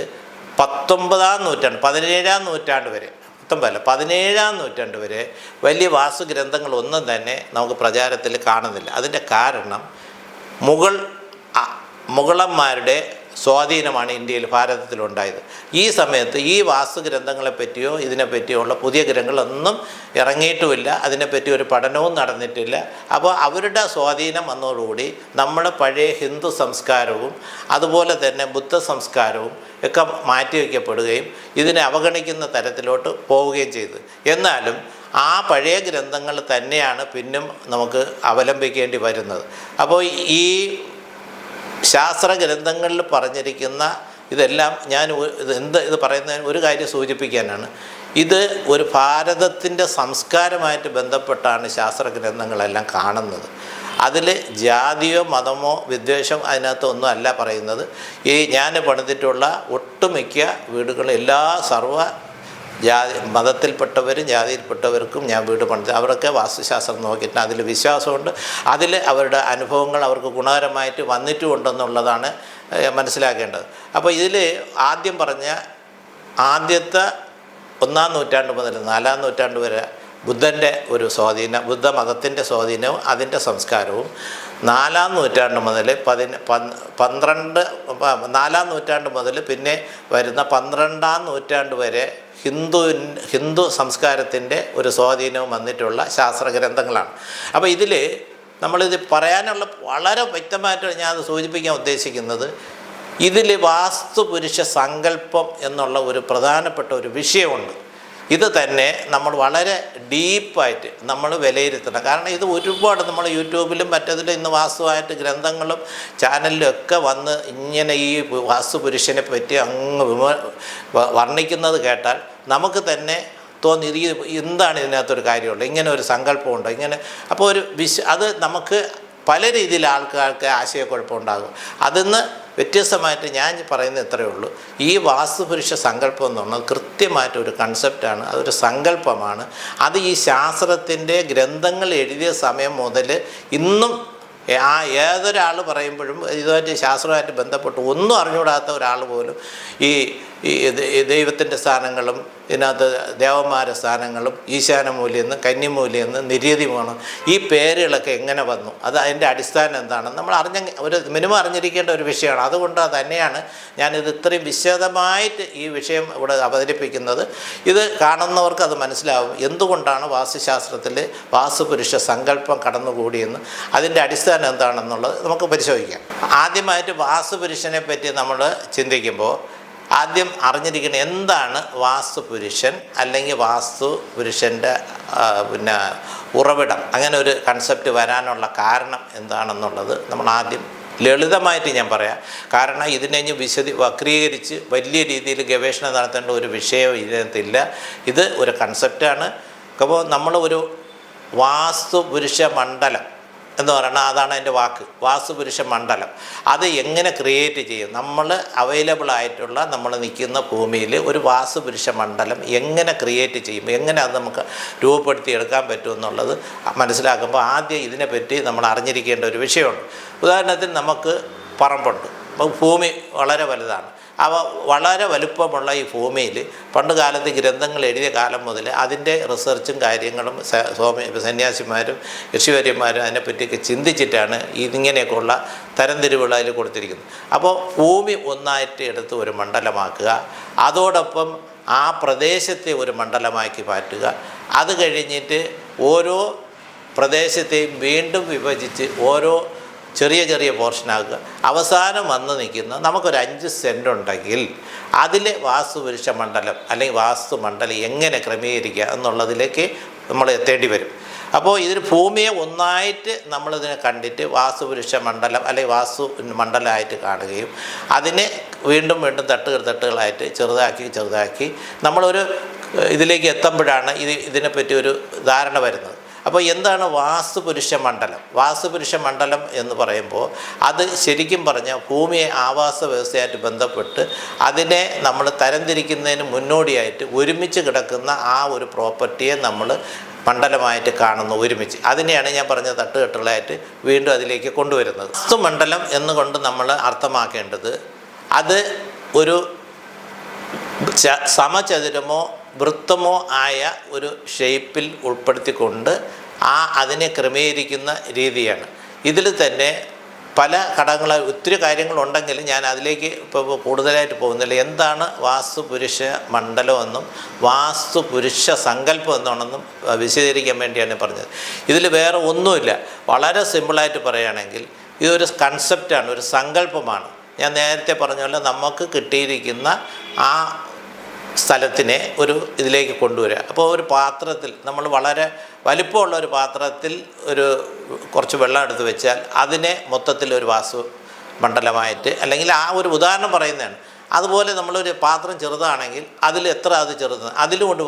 19-ാം നൂറ്റാണ്ട് 17-ാം നൂറ്റാണ്ട് വരെ 17-ാം നൂറ്റാണ്ട് വരെ വലിയ വാസ്തുഗ്രന്ഥങ്ങളൊന്നും തന്നെ നമുക്ക് പ്രചാരത്തിൽ കാണുന്നില്ല. അതിൻ്റെ കാരണം മുഗൾ മുഗളന്മാരുടെ സ്വാധീനമാണ് ഇന്ത്യയിൽ ഭാരതത്തിലുണ്ടായത്. ഈ സമയത്ത് ഈ വാസ്തുഗ്രന്ഥങ്ങളെ പറ്റിയോ ഇതിനെപ്പറ്റിയോ ഉള്ള പുതിയ ഗ്രന്ഥങ്ങളൊന്നും ഇറങ്ങിയിട്ടുമില്ല, അതിനെപ്പറ്റി ഒരു പഠനവും നടന്നിട്ടില്ല. അപ്പോൾ അവരുടെ സ്വാധീനം വന്നതോടുകൂടി നമ്മൾ പഴയ ഹിന്ദു സംസ്കാരവും അതുപോലെ തന്നെ ബുദ്ധ സംസ്കാരവും ഒക്കെ മാറ്റിവെക്കപ്പെടുകയും ഇതിനെ അവഗണിക്കുന്ന തരത്തിലോട്ട് പോവുകയും ചെയ്തു. എന്നാലും ആ പഴയ ഗ്രന്ഥങ്ങൾ തന്നെയാണ് പിന്നും നമുക്ക് അവലംബിക്കേണ്ടി വരുന്നത്. അപ്പോൾ ഈ ശാസ്ത്ര ഗ്രന്ഥങ്ങളിൽ പറഞ്ഞിരിക്കുന്ന ഇതെല്ലാം ഞാൻ ഇത് പറയുന്നതിന് ഒരു കാര്യം സൂചിപ്പിക്കാനാണ്. ഇത് ഒരു ഭാരതത്തിൻ്റെ സംസ്കാരമായിട്ട് ബന്ധപ്പെട്ടാണ് ശാസ്ത്ര ഗ്രന്ഥങ്ങളെല്ലാം കാണുന്നത്. അതിൽ ജാതിയോ മതമോ വിദ്വേഷം അതിനകത്തൊന്നും അല്ല പറയുന്നത്. ഈ ഞാൻ പണിതിട്ടുള്ള ഒട്ടുമിക്ക വീടുകളും എല്ലാ മതത്തിൽപ്പെട്ടവരും ജാതിയിൽപ്പെട്ടവർക്കും ഞാൻ വീട് പണിത് അവരൊക്കെ വാസ്തുശാസ്ത്രം നോക്കിയിട്ട് അതിൽ വിശ്വാസമുണ്ട്. അതിൽ അവരുടെ അനുഭവങ്ങൾ അവർക്ക് ഗുണകരമായിട്ട് വന്നിട്ടുമുണ്ടെന്നുള്ളതാണ് മനസ്സിലാക്കേണ്ടത്. അപ്പോൾ ഇതിൽ ആദ്യം പറഞ്ഞ ആദ്യത്തെ 1-ാം നൂറ്റാണ്ട് മുതൽ 4-ാം നൂറ്റാണ്ട് വരെ ബുദ്ധൻ്റെ ഒരു സ്വാധീനം, ബുദ്ധമതത്തിൻ്റെ സ്വാധീനവും അതിൻ്റെ സംസ്കാരവും 4-ാം നൂറ്റാണ്ട് മുതൽ 4-ാം നൂറ്റാണ്ട് മുതൽ പിന്നെ വരുന്ന 12-ാം നൂറ്റാണ്ട് വരെ ഹിന്ദു സംസ്കാരത്തിൻ്റെ ഒരു സ്വാധീനവും വന്നിട്ടുള്ള ശാസ്ത്ര ഗ്രന്ഥങ്ങളാണ്. അപ്പോൾ ഇതിൽ നമ്മളിത് പറയാനുള്ള വളരെ വ്യക്തമായിട്ട് ഞാൻ അത് സൂചിപ്പിക്കാൻ ഉദ്ദേശിക്കുന്നത്, ഇതിൽ വാസ്തുപുരുഷ സങ്കല്പം എന്നുള്ള ഒരു പ്രധാനപ്പെട്ട ഒരു വിഷയമുണ്ട്. ഇത് തന്നെ നമ്മൾ വളരെ ഡീപ്പായിട്ട് നമ്മൾ വിലയിരുത്തണം. കാരണം ഇത് ഒരുപാട് നമ്മൾ യൂട്യൂബിലും മറ്റതിലും ഇന്ന് വാസ്തുവായിട്ട് ഗ്രന്ഥങ്ങളും ചാനലിലും ഒക്കെ വന്ന് ഇങ്ങനെ ഈ വാസ്തുപുരുഷനെ പറ്റി അങ്ങ് വർണ്ണിക്കുന്നത് കേട്ടാൽ നമുക്ക് തന്നെ തോന്നി എന്താണ് ഇതിനകത്തൊരു കാര്യമുള്ളത്, ഇങ്ങനെ ഒരു സങ്കല്പമുണ്ടോ ഇങ്ങനെ. അപ്പോൾ അത് നമുക്ക് പല രീതിയിൽ ആൾക്കാർക്ക് ആശയക്കുഴപ്പമുണ്ടാകും. അതിന്ന് വ്യത്യസ്തമായിട്ട് ഞാൻ പറയുന്നത് ഇത്രയേ ഉള്ളൂ. ഈ വാസ്തുപുരുഷ സങ്കല്പം എന്ന് പറഞ്ഞാൽ കൃത്യമായിട്ടൊരു കൺസെപ്റ്റാണ്, അതൊരു സങ്കല്പമാണ്. അത് ഈ ശാസ്ത്രത്തിൻ്റെ ഗ്രന്ഥങ്ങൾ എഴുതിയ സമയം മുതൽ ഇന്നും ഏതൊരാൾ പറയുമ്പോഴും ഇതുമായിട്ട് ശാസ്ത്രമായിട്ട് ബന്ധപ്പെട്ട് ഒന്നും അറിഞ്ഞുകൂടാത്ത ഒരാൾ പോലും ഈ ദൈവത്തിൻ്റെ സ്ഥാനങ്ങളും ഇതിനകത്ത് ദേവന്മാരുടെ സ്ഥാനങ്ങളും ഈശാനമൂല്യെന്ന് കന്യമൂല്യെന്ന് നിര്യതിമാണ് ഈ പേരുകളൊക്കെ എങ്ങനെ വന്നു, അത് അതിൻ്റെ അടിസ്ഥാനം എന്താണ് നമ്മൾ ഒരു മിനിമം അറിഞ്ഞിരിക്കേണ്ട ഒരു വിഷയമാണ്. അതുകൊണ്ട് തന്നെയാണ് ഞാനിത് ഇത്രയും വിശദമായിട്ട് ഈ വിഷയം ഇവിടെ അവതരിപ്പിക്കുന്നത്. ഇത് കാണുന്നവർക്ക് അത് മനസ്സിലാവും എന്തുകൊണ്ടാണ് വാസ്തുശാസ്ത്രത്തിൽ വാസ്തുപുരുഷ സങ്കല്പം കടന്നുകൂടിയെന്ന്, അതിൻ്റെ അടിസ്ഥാനം എന്താണെന്നുള്ളത് നമുക്ക് പരിശോധിക്കാം. ആദ്യമായിട്ട് വാസ്തുപുരുഷനെ പറ്റി നമ്മൾ ചിന്തിക്കുമ്പോൾ ആദ്യം അറിഞ്ഞിരിക്കുന്നത് എന്താണ് വാസ്തുപുരുഷൻ, അല്ലെങ്കിൽ വാസ്തുപുരുഷൻ്റെ ഉറവിടം, അങ്ങനെ ഒരു കൺസെപ്റ്റ് വരാനുള്ള കാരണം എന്താണെന്നുള്ളത് നമ്മൾ ആദ്യം ലളിതമായിട്ട് ഞാൻ പറയാം. കാരണം ഇതിനെ വക്രീകരിച്ച് വലിയ രീതിയിൽ ഗവേഷണം നടത്തേണ്ട ഒരു വിഷയം ഇതിനകത്തില്ല. ഇത് ഒരു കൺസെപ്റ്റാണ്. അപ്പോൾ നമ്മൾ ഒരു വാസ്തുപുരുഷ മണ്ഡലം എന്ന് പറയുന്നത് അതാണ് അതിൻ്റെ വാക്ക്, വാസ്തുപുരുഷ മണ്ഡലം. അത് എങ്ങനെ ക്രിയേറ്റ് ചെയ്യും, നമ്മൾ അവൈലബിൾ ആയിട്ടുള്ള നമ്മൾ നിൽക്കുന്ന ഭൂമിയിൽ ഒരു വാസ്തുപുരുഷ മണ്ഡലം എങ്ങനെ ക്രിയേറ്റ് ചെയ്യും, എങ്ങനെ അത് നമുക്ക് രൂപപ്പെടുത്തിയെടുക്കാൻ പറ്റും എന്നുള്ളത് മനസ്സിലാക്കുമ്പോൾ ആദ്യം ഇതിനെപ്പറ്റി നമ്മൾ അറിഞ്ഞിരിക്കേണ്ട ഒരു വിഷയമുണ്ട്. ഉദാഹരണത്തിന് നമുക്ക് പറമ്പുണ്ട്, ഭൂമി വളരെ വലുതാണ്. അവ വളരെ വലുപ്പമുള്ള ഈ ഭൂമിയിൽ പണ്ട് കാലത്ത് ഗ്രന്ഥങ്ങൾ എഴുതിയ കാലം മുതൽ അതിൻ്റെ റിസർച്ചും കാര്യങ്ങളും സന്യാസിമാരും ഋഷിവര്യന്മാരും അതിനെപ്പറ്റിയൊക്കെ ചിന്തിച്ചിട്ടാണ് ഇതിങ്ങനെയൊക്കെയുള്ള തരംതിരിവുകൾ അതിൽ കൊടുത്തിരിക്കുന്നത്. അപ്പോൾ ഭൂമി ഒന്നായിട്ട് എടുത്ത് ഒരു മണ്ഡലമാക്കുക, അതോടൊപ്പം ആ പ്രദേശത്തെ ഒരു മണ്ഡലമാക്കി മാറ്റുക, അത് കഴിഞ്ഞിട്ട് ഓരോ പ്രദേശത്തെയും വീണ്ടും വിഭജിച്ച് ഓരോ ചെറിയ ചെറിയ പോർഷനാക്കുക. അവസാനം വന്ന് നിൽക്കുന്ന നമുക്കൊരു 5 സെൻറ്റ് ഉണ്ടെങ്കിൽ അതിൽ വാസ്തുപുരുഷ മണ്ഡലം അല്ലെങ്കിൽ വാസ്തുമണ്ഡലം എങ്ങനെ ക്രമീകരിക്കുക എന്നുള്ളതിലേക്ക് നമ്മൾ എത്തേണ്ടി വരും. അപ്പോൾ ഇതിൽ ഭൂമിയെ ഒന്നായിട്ട് നമ്മളിതിനെ കണ്ടിട്ട് വാസ്തുപുരുഷ മണ്ഡലം അല്ലെങ്കിൽ വാസ്തു മണ്ഡലമായിട്ട് കാണുകയും അതിനെ വീണ്ടും വീണ്ടും തട്ടുകളായിട്ട് ചെറുതാക്കി നമ്മളൊരു ഇതിലേക്ക് എത്തുമ്പോഴാണ് ഇതിനെപ്പറ്റി ഒരു ധാരണ വരുന്നത്. അപ്പോൾ എന്താണ് വാസ്തുപുരുഷ മണ്ഡലം? വാസ്തുപുരുഷ മണ്ഡലം എന്ന് പറയുമ്പോൾ അത് ശരിക്കും പറഞ്ഞാൽ ഭൂമിയെ ആവാസ വ്യവസ്ഥയായിട്ട് ബന്ധപ്പെട്ട് അതിനെ നമ്മൾ തരംതിരിക്കുന്നതിന് മുന്നോടിയായിട്ട് ഒരുമിച്ച് കിടക്കുന്ന ആ ഒരു പ്രോപ്പർട്ടിയെ നമ്മൾ മണ്ഡലമായിട്ട് കാണുന്നു ഒരുമിച്ച്. അതിനെയാണ് ഞാൻ പറഞ്ഞ തട്ടുകെട്ടുകളായിട്ട് വീണ്ടും അതിലേക്ക് കൊണ്ടുവരുന്നത്. വാസ്തുമണ്ഡലം എന്നുകൊണ്ട് നമ്മൾ അർത്ഥമാക്കേണ്ടത് അത് ഒരു സമചതുരമോ വൃത്തമോ ആയ ഒരു ഷേപ്പിൽ ഉൾപ്പെടുത്തിക്കൊണ്ട് അതിനെ ക്രമീകരിക്കുന്ന രീതിയാണ്. ഇതിൽ തന്നെ പല ഘടകങ്ങൾ ഒത്തിരി കാര്യങ്ങളുണ്ടെങ്കിലും ഞാൻ അതിലേക്ക് ഇപ്പോൾ കൂടുതലായിട്ട് പോകുന്നില്ല. എന്താണ് വാസ്തുപുരുഷ മണ്ഡലമെന്നും വാസ്തുപുരുഷ സങ്കല്പം എന്നാണെന്നും വിശദീകരിക്കാൻ വേണ്ടിയാണ് പറഞ്ഞത്. ഇതിൽ വേറെ ഒന്നുമില്ല. വളരെ സിമ്പിളായിട്ട് പറയുകയാണെങ്കിൽ ഇതൊരു കൺസെപ്റ്റാണ്, ഒരു സങ്കല്പമാണ്. ഞാൻ നേരത്തെ പറഞ്ഞ പോലെ നമുക്ക് കിട്ടിയിരിക്കുന്ന ആ സ്ഥലത്തിനെ ഒരു ഇതിലേക്ക് കൊണ്ടുവരിക. അപ്പോൾ ഒരു പാത്രത്തിൽ നമ്മൾ വളരെ വലിപ്പമുള്ള ഒരു പാത്രത്തിൽ കുറച്ച് വെള്ളം എടുത്ത് വെച്ചാൽ അതിനെ മൊത്തത്തിൽ ഒരു വാസ്തു മണ്ഡലമായിട്ട്, അല്ലെങ്കിൽ ആ ഒരു ഉദാഹരണം പറയുന്നതാണ്. അതുപോലെ നമ്മളൊരു പാത്രം ചെറുതാണെങ്കിൽ അതിൽ എത്ര അത് ചെറുത് അതിലുകൊണ്ട്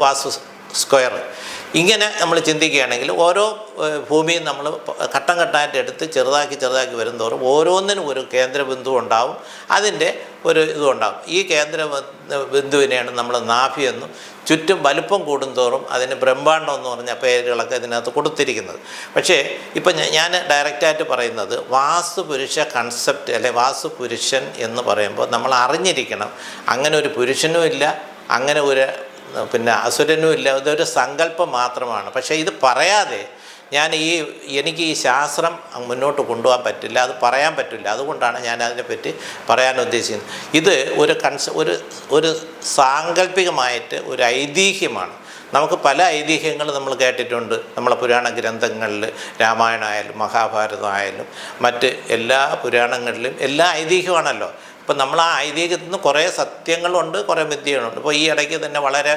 വാസ്തു സ്ക്വയർ. ഇങ്ങനെ നമ്മൾ ചിന്തിക്കുകയാണെങ്കിൽ ഓരോ ഭൂമിയും നമ്മൾ ഘട്ടം ഘട്ടമായിട്ട് എടുത്ത് ചെറുതാക്കി വരുന്തോറും ഓരോന്നിനും ഒരു കേന്ദ്രബിന്ദു ഉണ്ടാവും, അതിൻ്റെ ഒരു ഇതും ഉണ്ടാകും. ഈ കേന്ദ്ര ബിന്ദുവിനെയാണ് നമ്മൾ നാഭി എന്നും, ചുറ്റും വലുപ്പം കൂടുന്തോറും അതിന് ബ്രഹ്മാണ്ഡം എന്ന് പറഞ്ഞ പേരുകളൊക്കെ ഇതിനകത്ത് കൊടുത്തിരിക്കുന്നത്. പക്ഷേ ഇപ്പം ഞാൻ ഡയറക്റ്റായിട്ട് പറയുന്നത് വാസ്തുപുരുഷ കൺസെപ്റ്റ് അല്ലെ വാസ്തുപുരുഷൻ എന്ന് പറയുമ്പോൾ നമ്മൾ അറിഞ്ഞിരിക്കണം, അങ്ങനെ ഒരു പുരുഷനും ഇല്ല, അങ്ങനെ ഒരു അസുരനും ഇല്ല. ഇതൊരു സങ്കല്പം മാത്രമാണ്. പക്ഷേ ഇത് പറയാതെ എനിക്ക് ഈ ശാസ്ത്രം മുന്നോട്ട് കൊണ്ടുപോകാൻ പറ്റില്ല, അത് പറയാൻ പറ്റില്ല. അതുകൊണ്ടാണ് ഞാൻ അതിനെപ്പറ്റി പറയാൻ ഉദ്ദേശിക്കുന്നത്. ഇത് ഒരു സാങ്കല്പികമായിട്ട് ഒരു ഐതിഹ്യമാണ്. നമുക്ക് പല ഐതിഹ്യങ്ങൾ നമ്മൾ കേട്ടിട്ടുണ്ട്. നമ്മളെ പുരാണ ഗ്രന്ഥങ്ങളിൽ രാമായണമായാലും മഹാഭാരതമായാലും മറ്റ് എല്ലാ പുരാണങ്ങളിലും എല്ലാ ഐതിഹ്യമാണല്ലോ. ഇപ്പം നമ്മൾ ആ ഐതിഹ്യത്തിൽ നിന്ന് കുറേ സത്യങ്ങളുണ്ട്, കുറേ മിഥ്യകളുണ്ട്. ഇപ്പോൾ ഈ ഇടയ്ക്ക് തന്നെ വളരെ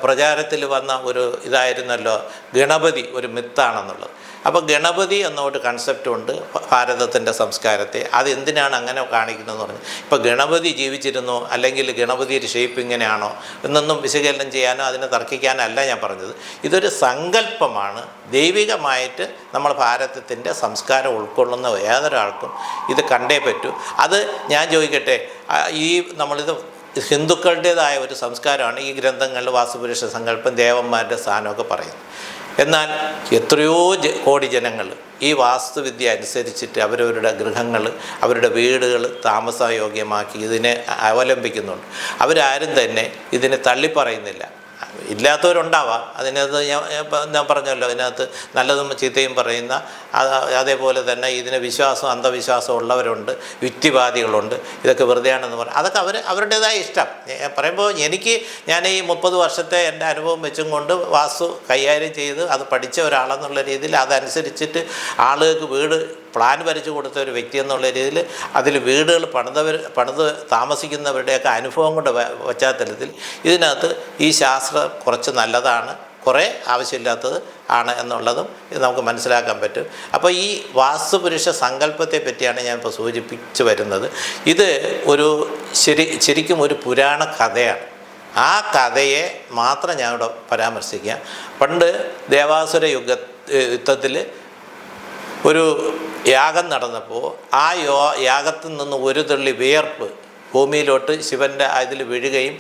പ്രചാരത്തിൽ വന്ന ഒരു ഇതായിരുന്നല്ലോ ഗണപതി ഒരു മിത്താണെന്നുള്ളത്. അപ്പോൾ ഗണപതി എന്നൊരു കൺസെപ്റ്റുണ്ട് ഭാരതത്തിൻ്റെ സംസ്കാരത്തെ. അത് എന്തിനാണ് അങ്ങനെ കാണിക്കുന്നതെന്ന് പറഞ്ഞു. ഇപ്പോൾ ഗണപതി ജീവിച്ചിരുന്നോ അല്ലെങ്കിൽ ഗണപതിയുടെ ഷേപ്പ് ഇങ്ങനെയാണോ എന്നൊന്നും വിശകലനം ചെയ്യാനോ അതിനെ തർക്കിക്കാനോ അല്ല ഞാൻ പറഞ്ഞത്. ഇതൊരു സങ്കല്പമാണ്. ദൈവികമായിട്ട് നമ്മൾ ഭാരതത്തിൻ്റെ സംസ്കാരം ഉൾക്കൊള്ളുന്ന ഏതൊരാൾക്കും ഇത് കണ്ടേ പറ്റൂ. അത് ഞാൻ ചോദിക്കട്ടെ, നമ്മളിത് ഹിന്ദുക്കളുടേതായ ഒരു സംസ്കാരമാണ്. ഈ ഗ്രന്ഥങ്ങളിൽ വാസ്തുപുരുഷ സങ്കല്പം ദേവന്മാരുടെ സ്ഥാനമൊക്കെ പറയുന്നു. എന്നാൽ എത്രയോ കോടി ജനങ്ങൾ ഈ വാസ്തുവിദ്യ അനുസരിച്ചിട്ട് അവരവരുടെ ഗൃഹങ്ങൾ, അവരുടെ വീടുകൾ താമസയോഗ്യമാക്കി ഇതിനെ അവലംബിക്കുന്നുണ്ട്. അവരാരും തന്നെ ഇതിനെ തള്ളിപ്പറയുന്നില്ല. ഇല്ലാത്തവരുണ്ടാവാം, അതിനകത്ത് ഞാൻ പറഞ്ഞല്ലോ, അതിനകത്ത് നല്ലതും ചീത്തയും പറയുന്ന, അതേപോലെ തന്നെ ഇതിന് വിശ്വാസം അന്ധവിശ്വാസം ഉള്ളവരുണ്ട്, യുക്തിവാദികളുണ്ട്. ഇതൊക്കെ വെറുതെയാണെന്ന് പറയും. അതൊക്കെ അവരുടേതായ ഇഷ്ടം. പറയുമ്പോൾ ഞാൻ ഈ 30 വർഷത്തെ എൻ്റെ അനുഭവം വെച്ചും കൊണ്ട് വാസ്തു കൈകാര്യം ചെയ്ത് അത് പഠിച്ച ഒരാളെന്നുള്ള രീതിയിൽ അതനുസരിച്ചിട്ട് ആളുകൾക്ക് വീട് പ്ലാൻ വരച്ചു കൊടുത്ത ഒരു വ്യക്തി എന്നുള്ള രീതിയിൽ അതിൽ വീടുകൾ പണിത് താമസിക്കുന്നവരുടെയൊക്കെ അനുഭവം കൊണ്ട് പശ്ചാത്തലത്തിൽ ഇതിനകത്ത് ഈ ശാസ്ത്രം കുറച്ച് നല്ലതാണ്, കുറേ ആവശ്യമില്ലാത്തത് ആണ് എന്നുള്ളതും ഇത് നമുക്ക് മനസ്സിലാക്കാൻ പറ്റും. അപ്പോൾ ഈ വാസ്തുപുരുഷ സങ്കല്പത്തെ പറ്റിയാണ് ഞാൻ ഇപ്പോൾ സൂചിപ്പിച്ചു വരുന്നത്. ഇത് ശരിക്കും ഒരു പുരാണ കഥയാണ്. ആ കഥയെ മാത്രം ഞാൻ ഇവിടെ പരാമർശിക്കാം. പണ്ട് ദേവാസുര യുദ്ധത്തിൽ ഒരു യാഗം നടന്നപ്പോൾ ആ യാഗത്തിൽ നിന്ന് ഒരു തുള്ളി വിയർപ്പ് ഭൂമിയിലോട്ട് ശിവൻ്റെ അതിൽ വീഴുകയും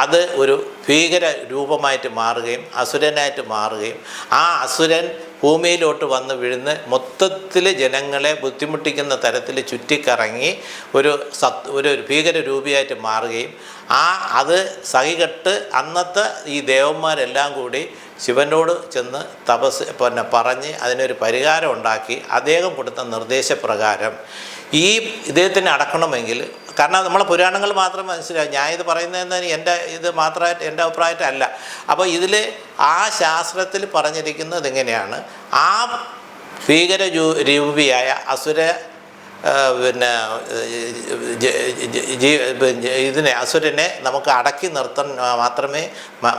അത് ഒരു ഭീകര രൂപമായിട്ട് മാറുകയും അസുരനായിട്ട് മാറുകയും ആ അസുരൻ ഭൂമിയിലോട്ട് വന്ന് വീഴുന്ന മൊത്തത്തിൽ ജനങ്ങളെ ബുദ്ധിമുട്ടിക്കുന്ന തരത്തിൽ ചുറ്റിക്കറങ്ങി ഒരു ഭീകര രൂപിയായിട്ട് മാറുകയും അത് സഹികെട്ട് അന്നത്തെ ഈ ദേവന്മാരെല്ലാം കൂടി ശിവനോട് ചെന്ന് പറഞ്ഞ് അതിനൊരു പരിഹാരം ഉണ്ടാക്കി അദ്ദേഹം കൊടുത്ത നിർദ്ദേശപ്രകാരം ഇദ്ദേഹത്തിനെ അടക്കണമെങ്കിൽ, കാരണം നമ്മളെ പുരാണങ്ങൾ മാത്രം മനസ്സിലായി, ഞാൻ ഇത് പറയുന്നതെന്ന് ഇത് മാത്രമായിട്ട് എൻ്റെ അഭിപ്രായമായിട്ടല്ല. അപ്പോൾ ഇതിൽ ആ ശാസ്ത്രത്തിൽ പറഞ്ഞിരിക്കുന്നത് എങ്ങനെയാണ്, ആ ഭീകര രൂപിയായ അസുര അസുരനെ നമുക്ക് അടക്കി നിർത്താൻ മാത്രമേ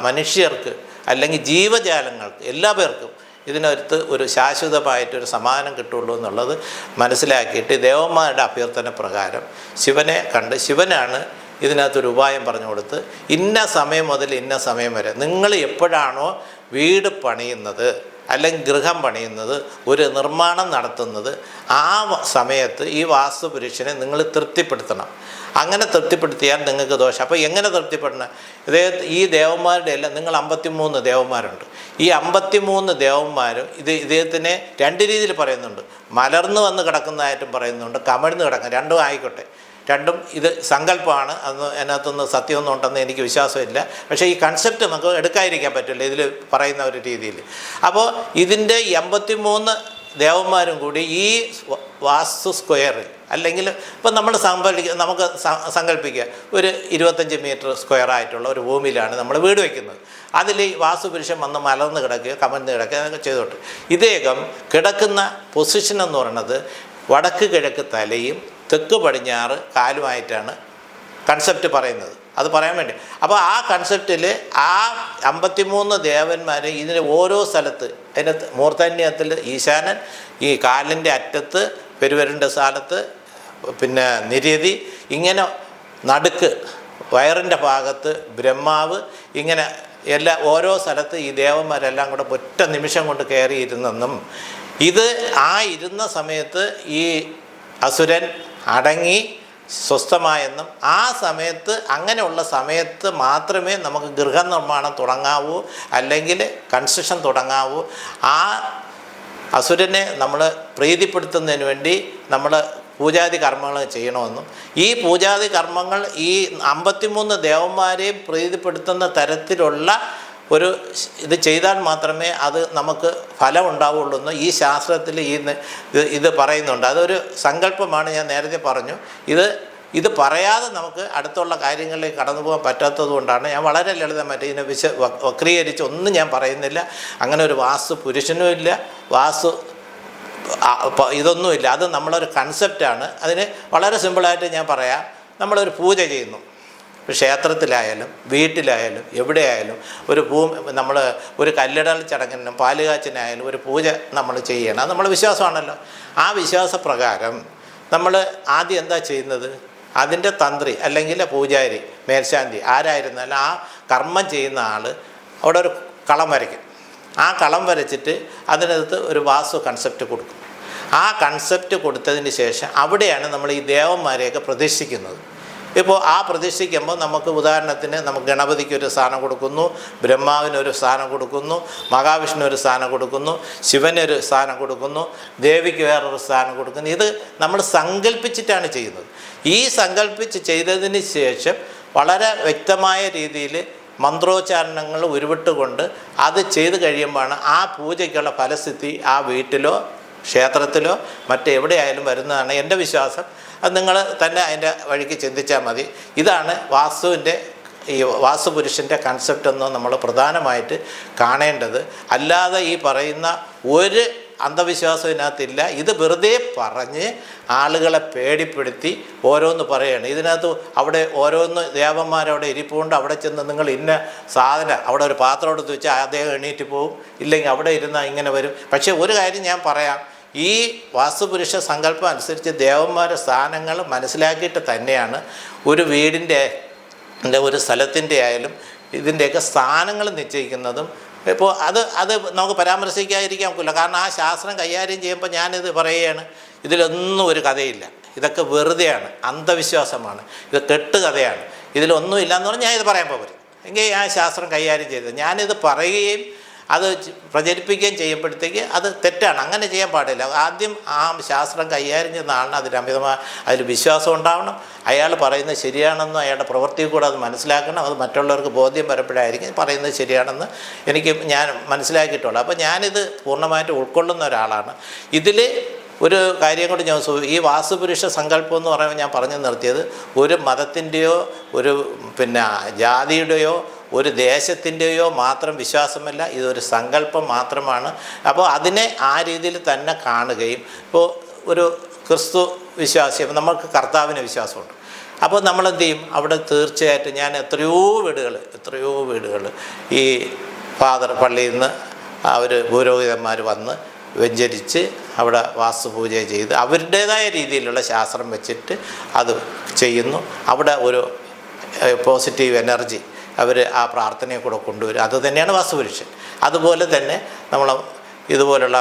മനുഷ്യർക്ക് അല്ലെങ്കിൽ ജീവജാലങ്ങൾക്ക് എല്ലാ പേർക്കും ഇതിനകത്ത് ഒരു ശാശ്വതമായിട്ടൊരു സമാധാനം കിട്ടുള്ളൂ എന്നുള്ളത് മനസ്സിലാക്കിയിട്ട് ദേവന്മാരുടെ അഭ്യർത്ഥന പ്രകാരം ശിവനെ കണ്ട് ശിവനാണ് ഇതിനകത്തൊരു ഉപായം പറഞ്ഞു കൊടുത്ത് ഇന്ന സമയം മുതൽ ഇന്ന സമയം വരെ നിങ്ങൾ എപ്പോഴാണോ വീട് പണിയുന്നത് അല്ലെങ്കിൽ ഗൃഹം പണിയുന്നത്, ഒരു നിർമ്മാണം നടത്തുന്നത്, ആ സമയത്ത് ഈ വാസ്തുപുരുഷനെ നിങ്ങൾ തൃപ്തിപ്പെടുത്തണം. അങ്ങനെ തൃപ്തിപ്പെടുത്തിയാൽ നിങ്ങൾക്ക് ദോഷം. അപ്പോൾ എങ്ങനെ തൃപ്തിപ്പെടണം? ഈ ദേവന്മാരുടെ എല്ലാം നിങ്ങൾ 53 ദേവന്മാരുണ്ട്. ഈ 53 ദേവന്മാരും ഇദ്ദേഹത്തിനെ 2 രീതിയിൽ പറയുന്നുണ്ട്. മലർന്നു വന്ന് കിടക്കുന്നതായിട്ടും പറയുന്നുണ്ട്, കമഴ്ന്ന് കിടക്കുക, രണ്ടും ആയിക്കോട്ടെ. രണ്ടും ഇത് സങ്കല്പമാണ്. അതിനകത്തൊന്നും സത്യമൊന്നും ഉണ്ടെന്ന് എനിക്ക് വിശ്വാസമില്ല. പക്ഷേ ഈ കൺസെപ്റ്റ് നമുക്ക് എടുക്കാതിരിക്കാൻ പറ്റില്ല ഇതിൽ പറയുന്ന ഒരു രീതിയിൽ. അപ്പോൾ ഇതിൻ്റെ 53 ദേവന്മാരും കൂടി ഈ വാസ്തു സ്ക്വയറിൽ, അല്ലെങ്കിൽ ഇപ്പം നമ്മൾ നമുക്ക് സങ്കല്പിക്കുക ഒരു 25 മീറ്റർ സ്ക്വയറായിട്ടുള്ള ഒരു ഭൂമിയിലാണ് നമ്മൾ വീട് വയ്ക്കുന്നത്. അതിൽ ഈ വാസ്തുപുരുഷൻ വന്ന് മലർന്ന് കിടക്കുകയോ കമഴ്ന്ന് കിടക്കുകയോ എന്നൊക്കെ ചെയ്തോട്ട്. ഇദ്ദേഹം കിടക്കുന്ന പൊസിഷൻ എന്ന് പറയുന്നത് വടക്ക് കിഴക്ക് തലയും തെക്ക് പടിഞ്ഞാറ് കാലുമായിട്ടാണ് കൺസെപ്റ്റ് പറയുന്നത്. അത് പറയാൻ വേണ്ടി അപ്പോൾ ആ കൺസെപ്റ്റിൽ ആ 53 ദേവന്മാർ ഇതിന് ഓരോ സ്ഥലത്ത്, അതിന് മൂർധന്യത്തിൽ ഈശാനൻ, ഈ കാലിൻ്റെ അറ്റത്ത് പെരുവരൻ്റെ സ്ഥലത്ത്, പിന്നെ നിര്യതി, ഇങ്ങനെ നടുക്ക് വയറിൻ്റെ ഭാഗത്ത് ബ്രഹ്മാവ്, ഇങ്ങനെ ഓരോ സ്ഥലത്ത് ഈ ദേവന്മാരെല്ലാം കൂടെ ഒറ്റ നിമിഷം കൊണ്ട് കയറിയിരുന്നെന്നും ഇത് ആ ഇരുന്ന സമയത്ത് ഈ അസുരൻ അടങ്ങി സ്വസ്ഥമായെന്നും ആ സമയത്ത്, അങ്ങനെയുള്ള സമയത്ത് മാത്രമേ നമുക്ക് ഗൃഹനിർമ്മാണം തുടങ്ങാവൂ, അല്ലെങ്കിൽ കൺസ്ട്രക്ഷൻ തുടങ്ങാവൂ. ആ അസുരനെ നമ്മൾ പ്രീതിപ്പെടുത്തുന്നതിന് വേണ്ടി നമ്മൾ പൂജാതി കർമ്മങ്ങൾ ചെയ്യണമെന്നും ഈ പൂജാതി കർമ്മങ്ങൾ ഈ 53 ദേവന്മാരെയും പ്രീതിപ്പെടുത്തുന്ന തരത്തിലുള്ള ഒരു ഇത് ചെയ്താൽ മാത്രമേ അത് നമുക്ക് ഫലം ഉണ്ടാവുള്ളൂ എന്ന് ഈ ശാസ്ത്രത്തിൽ ഇത് പറയുന്നുണ്ട്. അതൊരു സങ്കല്പമാണ്, ഞാൻ നേരത്തെ പറഞ്ഞു. ഇത് പറയാതെ നമുക്ക് അടുത്തുള്ള കാര്യങ്ങളിലേക്ക് കടന്നു പോകാൻ പറ്റാത്തത് കൊണ്ടാണ് ഞാൻ വളരെ ലളിതമായിട്ട് ഇതിനെ വക്രീകരിച്ച് ഒന്നും ഞാൻ പറയുന്നില്ല. അങ്ങനെ ഒരു വാസ്തു പുരുഷനും ഇല്ല, വാസ്തു ഇതൊന്നുമില്ല. അത് നമ്മളൊരു കൺസെപ്റ്റാണ്. അതിന് വളരെ സിമ്പിളായിട്ട് ഞാൻ പറയാം. നമ്മളൊരു പൂജ ചെയ്യുന്നു, ക്ഷേത്രത്തിലായാലും വീട്ടിലായാലും എവിടെയായാലും നമ്മൾ ഒരു കല്ലിടൽ ചടങ്ങിനും പാലുകാച്ചിനായാലും ഒരു പൂജ നമ്മൾ ചെയ്യണം. അത് നമ്മുടെ വിശ്വാസമാണല്ലോ. ആ വിശ്വാസപ്രകാരം നമ്മൾ ആദ്യം എന്താ ചെയ്യുന്നത്? അതിൻ്റെ തന്ത്രി അല്ലെങ്കിൽ പൂജാരി, മേൽശാന്തി ആരായിരുന്നാലും ആ കർമ്മം ചെയ്യുന്ന ആൾ അവിടെ ഒരു കളം വരയ്ക്കും. ആ കളം വരച്ചിട്ട് അതിനകത്ത് ഒരു വാസ്തു കൺസെപ്റ്റ് കൊടുക്കും. ആ കൺസെപ്റ്റ് കൊടുത്തതിന് ശേഷം അവിടെയാണ് നമ്മൾ ഈ ദേവന്മാരെയൊക്കെ പ്രതിഷ്ഠിക്കുന്നത്. ഇപ്പോൾ ആ പ്രതിഷ്ഠിക്കുമ്പോൾ നമുക്ക് ഉദാഹരണത്തിന് നമുക്ക് ഗണപതിക്കൊരു സ്ഥാനം കൊടുക്കുന്നു, ബ്രഹ്മാവിനൊരു സ്ഥാനം കൊടുക്കുന്നു, മഹാവിഷ്ണു ഒരു സ്ഥാനം കൊടുക്കുന്നു, ശിവനൊരു സ്ഥാനം കൊടുക്കുന്നു, ദേവിക്ക് വേറൊരു സ്ഥാനം കൊടുക്കുന്നു. ഇത് നമ്മൾ സങ്കല്പിച്ചിട്ടാണ് ചെയ്യുന്നത്. ഈ സങ്കല്പിച്ച് ചെയ്തതിന് ശേഷം വളരെ വ്യക്തമായ രീതിയിൽ മന്ത്രോച്ചാരണങ്ങൾ ഉരുവിട്ടുകൊണ്ട് അത് ചെയ്ത് കഴിയുമ്പോഴാണ് ആ പൂജയ്ക്കുള്ള ഫലസിദ്ധി ആ വീട്ടിലോ ക്ഷേത്രത്തിലോ മറ്റെവിടെയായാലും വരുന്നതാണ് എൻ്റെ വിശ്വാസം. അത് നിങ്ങൾ തന്നെ അതിൻ്റെ വഴിക്ക് ചിന്തിച്ചാൽ മതി. ഇതാണ് വാസ്തുവിൻ്റെ ഈ വാസ്തുപുരുഷൻ്റെ കൺസെപ്റ്റ് എന്ന് നമ്മൾ പ്രധാനമായിട്ട് കാണേണ്ടത്. അല്ലാതെ ഈ പറയുന്ന ഒരു അന്ധവിശ്വാസം ഇതിനകത്തില്ല. ഇത് വെറുതെ പറഞ്ഞ് ആളുകളെ പേടിപ്പെടുത്തി ഓരോന്ന് പറയുകയാണ്. ഇതിനകത്ത് അവിടെ ഓരോന്ന് ദേവന്മാരവിടെ ഇരിപ്പുണ്ട്, അവിടെ ചെന്ന് നിങ്ങൾ ഇന്ന സാധനം അവിടെ ഒരു പാത്രം എടുത്ത് വെച്ചാൽ അദ്ദേഹം എണീറ്റ് പോവും, ഇല്ലെങ്കിൽ അവിടെ ഇരുന്നാൽ ഇങ്ങനെ വരും. പക്ഷേ ഒരു കാര്യം ഞാൻ പറയാം, ഈ വാസ്തുപുരുഷ സങ്കല്പം അനുസരിച്ച് ദേവന്മാരുടെ സ്ഥാനങ്ങൾ മനസ്സിലാക്കിയിട്ട് തന്നെയാണ് ഒരു വീടിൻ്റെ ഒരു സ്ഥലത്തിൻ്റെ ആയാലും ഇതിൻ്റെയൊക്കെ സ്ഥാനങ്ങൾ നിശ്ചയിക്കുന്നതും. ഇപ്പോൾ അത് നമുക്ക് പരാമർശിക്കാതിരിക്കാൻ ഒക്കില്ല. കാരണം ആ ശാസ്ത്രം കൈകാര്യം ചെയ്യുമ്പോൾ ഞാനിത് പറയുകയാണ്, ഇതിലൊന്നും ഒരു കഥയില്ല, ഇതൊക്കെ വെറുതെയാണ്, അന്ധവിശ്വാസമാണ്, ഇത് കെട്ടുകഥയാണ്, ഇതിലൊന്നുമില്ല എന്ന് പറഞ്ഞാൽ ഞാനിത് പറയാൻ പോകരുത്. എങ്കിൽ ആ ശാസ്ത്രം കൈകാര്യം ചെയ്തത് ഞാനിത് പറയുകയും അത് പ്രചരിപ്പിക്കുകയും ചെയ്യുമ്പോഴത്തേക്ക് അത് തെറ്റാണ്. അങ്ങനെ ചെയ്യാൻ പാടില്ല. ആദ്യം ആ ശാസ്ത്രം കൈകാര്യം ചെയ്യുന്ന ആളിന് അതിൽ വിശ്വാസം ഉണ്ടാവണം. അയാൾ പറയുന്നത് ശരിയാണെന്നും അയാളുടെ പ്രവൃത്തിയിൽ കൂടെ അത് മനസ്സിലാക്കണം. അത് മറ്റുള്ളവർക്ക് ബോധ്യം വരുമ്പോഴായിരിക്കും പറയുന്നത് ശരിയാണെന്ന് ഞാൻ മനസ്സിലാക്കിയിട്ടുള്ളൂ. അപ്പോൾ ഞാനിത് പൂർണ്ണമായിട്ട് ഉൾക്കൊള്ളുന്ന ഒരാളാണ്. ഇതിൽ ഒരു കാര്യം കൊണ്ട് ഞാൻ ഈ വാസ്തുപുരുഷ സങ്കല്പം എന്ന് പറയുമ്പോൾ ഞാൻ പറഞ്ഞു നിർത്തിയത് ഒരു മതത്തിൻ്റെയോ ഒരു ജാതിയുടെയോ ഒരു ദേശത്തിൻ്റെയോ മാത്രം വിശ്വാസമല്ല, ഇതൊരു സങ്കല്പം മാത്രമാണ്. അപ്പോൾ അതിനെ ആ രീതിയിൽ തന്നെ കാണുകയും, ഇപ്പോൾ ഒരു ക്രിസ്തു വിശ്വാസി, നമുക്ക് കർത്താവിന് വിശ്വാസമുണ്ട്. അപ്പോൾ നമ്മളെന്ത് ചെയ്യും? അവിടെ തീർച്ചയായിട്ടും ഞാൻ എത്രയോ വീടുകൾ ഈ ഫാദർ പള്ളിയിൽ നിന്ന് അവർ പുരോഹിതന്മാർ വന്ന് വ്യഞ്ചരിച്ച് അവിടെ വാസ്തുപൂജ ചെയ്ത് അവരുടേതായ രീതിയിലുള്ള ശാസ്ത്രം വെച്ചിട്ട് അത് ചെയ്യുന്നു. അവിടെ ഒരു പോസിറ്റീവ് എനർജി അവർ ആ പ്രാർത്ഥനയെ കൂടെ കൊണ്ടുവരും. അത് തന്നെയാണ് വാസ്തുപുരുഷൻ. അതുപോലെ തന്നെ നമ്മൾ ഇതുപോലുള്ള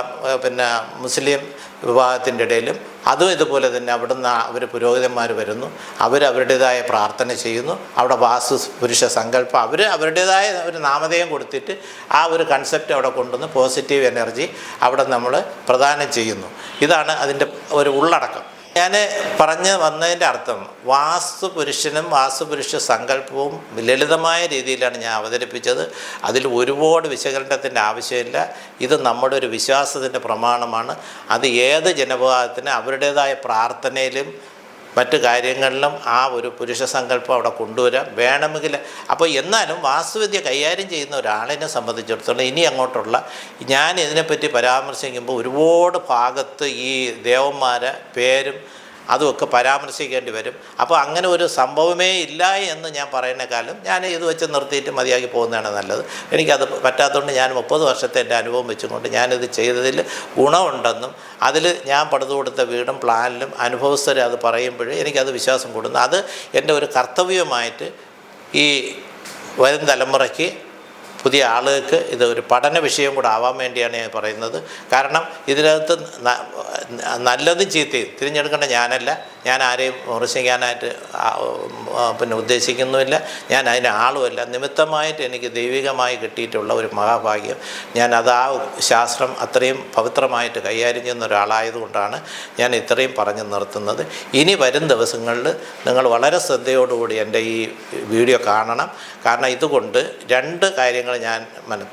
മുസ്ലിം വിഭാഗത്തിൻ്റെ ഇടയിലും അതും ഇതുപോലെ തന്നെ അവിടുന്ന് അവർ പുരോഹിതന്മാർ വരുന്നു, അവരുടേതായ പ്രാർത്ഥന ചെയ്യുന്നു. അവിടെ വാസ്തുപുരുഷ സങ്കല്പം അവരുടേതായ ഒരു നാമധേയം കൊടുത്തിട്ട് ആ ഒരു കൺസെപ്റ്റ് അവിടെ കൊണ്ടുവന്ന് പോസിറ്റീവ് എനർജി അവിടെ നമ്മൾ പ്രദാനം ചെയ്യുന്നു. ഇതാണ് അതിൻ്റെ ഒരു ഉള്ളടക്കം. ഞാൻ പറഞ്ഞു വന്നതിൻ്റെ അർത്ഥം വാസ്തുപുരുഷനും വാസ്തുപുരുഷ സങ്കല്പവും ലളിതമായ രീതിയിലാണ് ഞാൻ അവതരിപ്പിച്ചത്. അതിൽ ഒരുപാട് വിശകലനത്തിൻ്റെ ആവശ്യമില്ല. ഇത് നമ്മുടെ ഒരു വിശ്വാസത്തിൻ്റെ പ്രമാണമാണ്. അത് ഏത് ജനവിഭാഗത്തിന് അവരുടേതായ പ്രാർത്ഥനയിലും മറ്റു കാര്യങ്ങളിലും ആ ഒരു പുരുഷ സങ്കല്പം അവിടെ കൊണ്ടുവരാം വേണമെങ്കിൽ. അപ്പോൾ എന്നാലും വാസ്തുവിദ്യ കൈകാര്യം ചെയ്യുന്ന ഒരാളിനെ സംബന്ധിച്ചിടത്തോളം ഇനി അങ്ങോട്ടുള്ള ഞാൻ ഇതിനെപ്പറ്റി പരാമർശിക്കുമ്പോൾ ഒരുപാട് ഭാഗത്ത് ഈ ദേവന്മാരെ പേരും അതുമൊക്കെ പരാമർശിക്കേണ്ടി വരും. അപ്പോൾ അങ്ങനെ ഒരു സംഭവമേ ഇല്ല എന്ന് ഞാൻ പറയുന്നേക്കാളും ഞാൻ ഇത് വെച്ച് നിർത്തിയിട്ട് മതിയാക്കി പോകുന്നതാണ് നല്ലത്. എനിക്കത് പറ്റാത്തതുകൊണ്ട് ഞാൻ 30 വർഷത്തെ എൻ്റെ അനുഭവം വെച്ചുകൊണ്ട് ഞാനിത് ചെയ്തതിൽ ഗുണമുണ്ടെന്നും അതിൽ ഞാൻ പണിതു കൊടുത്ത വീടും പ്ലാനിലും അനുഭവസ്ഥരെ അത് പറയുമ്പോൾ എനിക്കത് വിശ്വാസം കൂടുന്നു. അത് എൻ്റെ ഒരു കർത്തവ്യമായിട്ട് ഈ വരും തലമുറയ്ക്ക് പുതിയ ആളുകൾക്ക് ഇത് ഒരു പഠന വിഷയം കൂടെ ആവാൻ വേണ്ടിയാണ് ഞാൻ പറയുന്നത്. കാരണം ഇതിനകത്ത് നല്ലതും ചീത്തയും തിരഞ്ഞെടുക്കേണ്ട ഞാനല്ല. ഞാൻ ആരെയും വിമർശിക്കാനായിട്ട് ഉദ്ദേശിക്കുന്നുമില്ല. ഞാൻ അതിന് ആളുമല്ല. നിമിത്തമായിട്ട് എനിക്ക് ദൈവികമായി കിട്ടിയിട്ടുള്ള ഒരു മഹാഭാഗ്യം. ഞാനത് ആ ശാസ്ത്രം അത്രയും പവിത്രമായിട്ട് കൈകാര്യം ചെയ്യുന്ന ഒരാളായതുകൊണ്ടാണ് ഞാൻ ഇത്രയും പറഞ്ഞു നിർത്തുന്നത്. ഇനി വരും ദിവസങ്ങളിൽ നിങ്ങൾ വളരെ ശ്രദ്ധയോടുകൂടി എൻ്റെ ഈ വീഡിയോ കാണണം. കാരണം ഇതുകൊണ്ട് 2 കാര്യങ്ങൾ ഞാൻ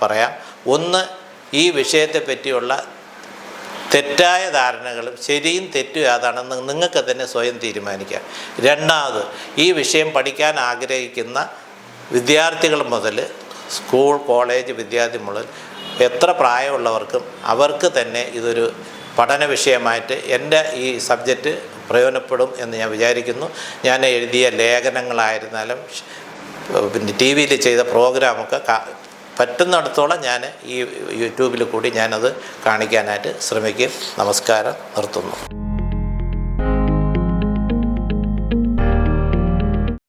പറയാം. ഒന്ന്, ഈ വിഷയത്തെ പറ്റിയുള്ള തെറ്റായ ധാരണകളും ശരിയും തെറ്റും ഏതാണെന്ന് നിങ്ങൾക്ക് തന്നെ സ്വയം തീരുമാനിക്കാം. രണ്ടാമത്, ഈ വിഷയം പഠിക്കാൻ ആഗ്രഹിക്കുന്ന വിദ്യാർത്ഥികൾ മുതൽ സ്കൂൾ കോളേജ് വിദ്യാർത്ഥി മുതൽ എത്ര പ്രായമുള്ളവർക്കും അവർക്ക് തന്നെ ഇതൊരു പഠന വിഷയമായിട്ട് എൻ്റെ ഈ സബ്ജക്റ്റ് പ്രയോജനപ്പെടും എന്ന് ഞാൻ വിചാരിക്കുന്നു. ഞാൻ എഴുതിയ ലേഖനങ്ങളായിരുന്നാലും പിന്നെ TV-യിൽ ചെയ്ത പ്രോഗ്രാമൊക്കെ പറ്റുന്നിടത്തോളം ഞാൻ ഈ യൂട്യൂബിൽ കൂടി ഞാനത് കാണിക്കാനായിട്ട് ശ്രമിക്കും. നമസ്കാരം, നിർത്തുന്നു.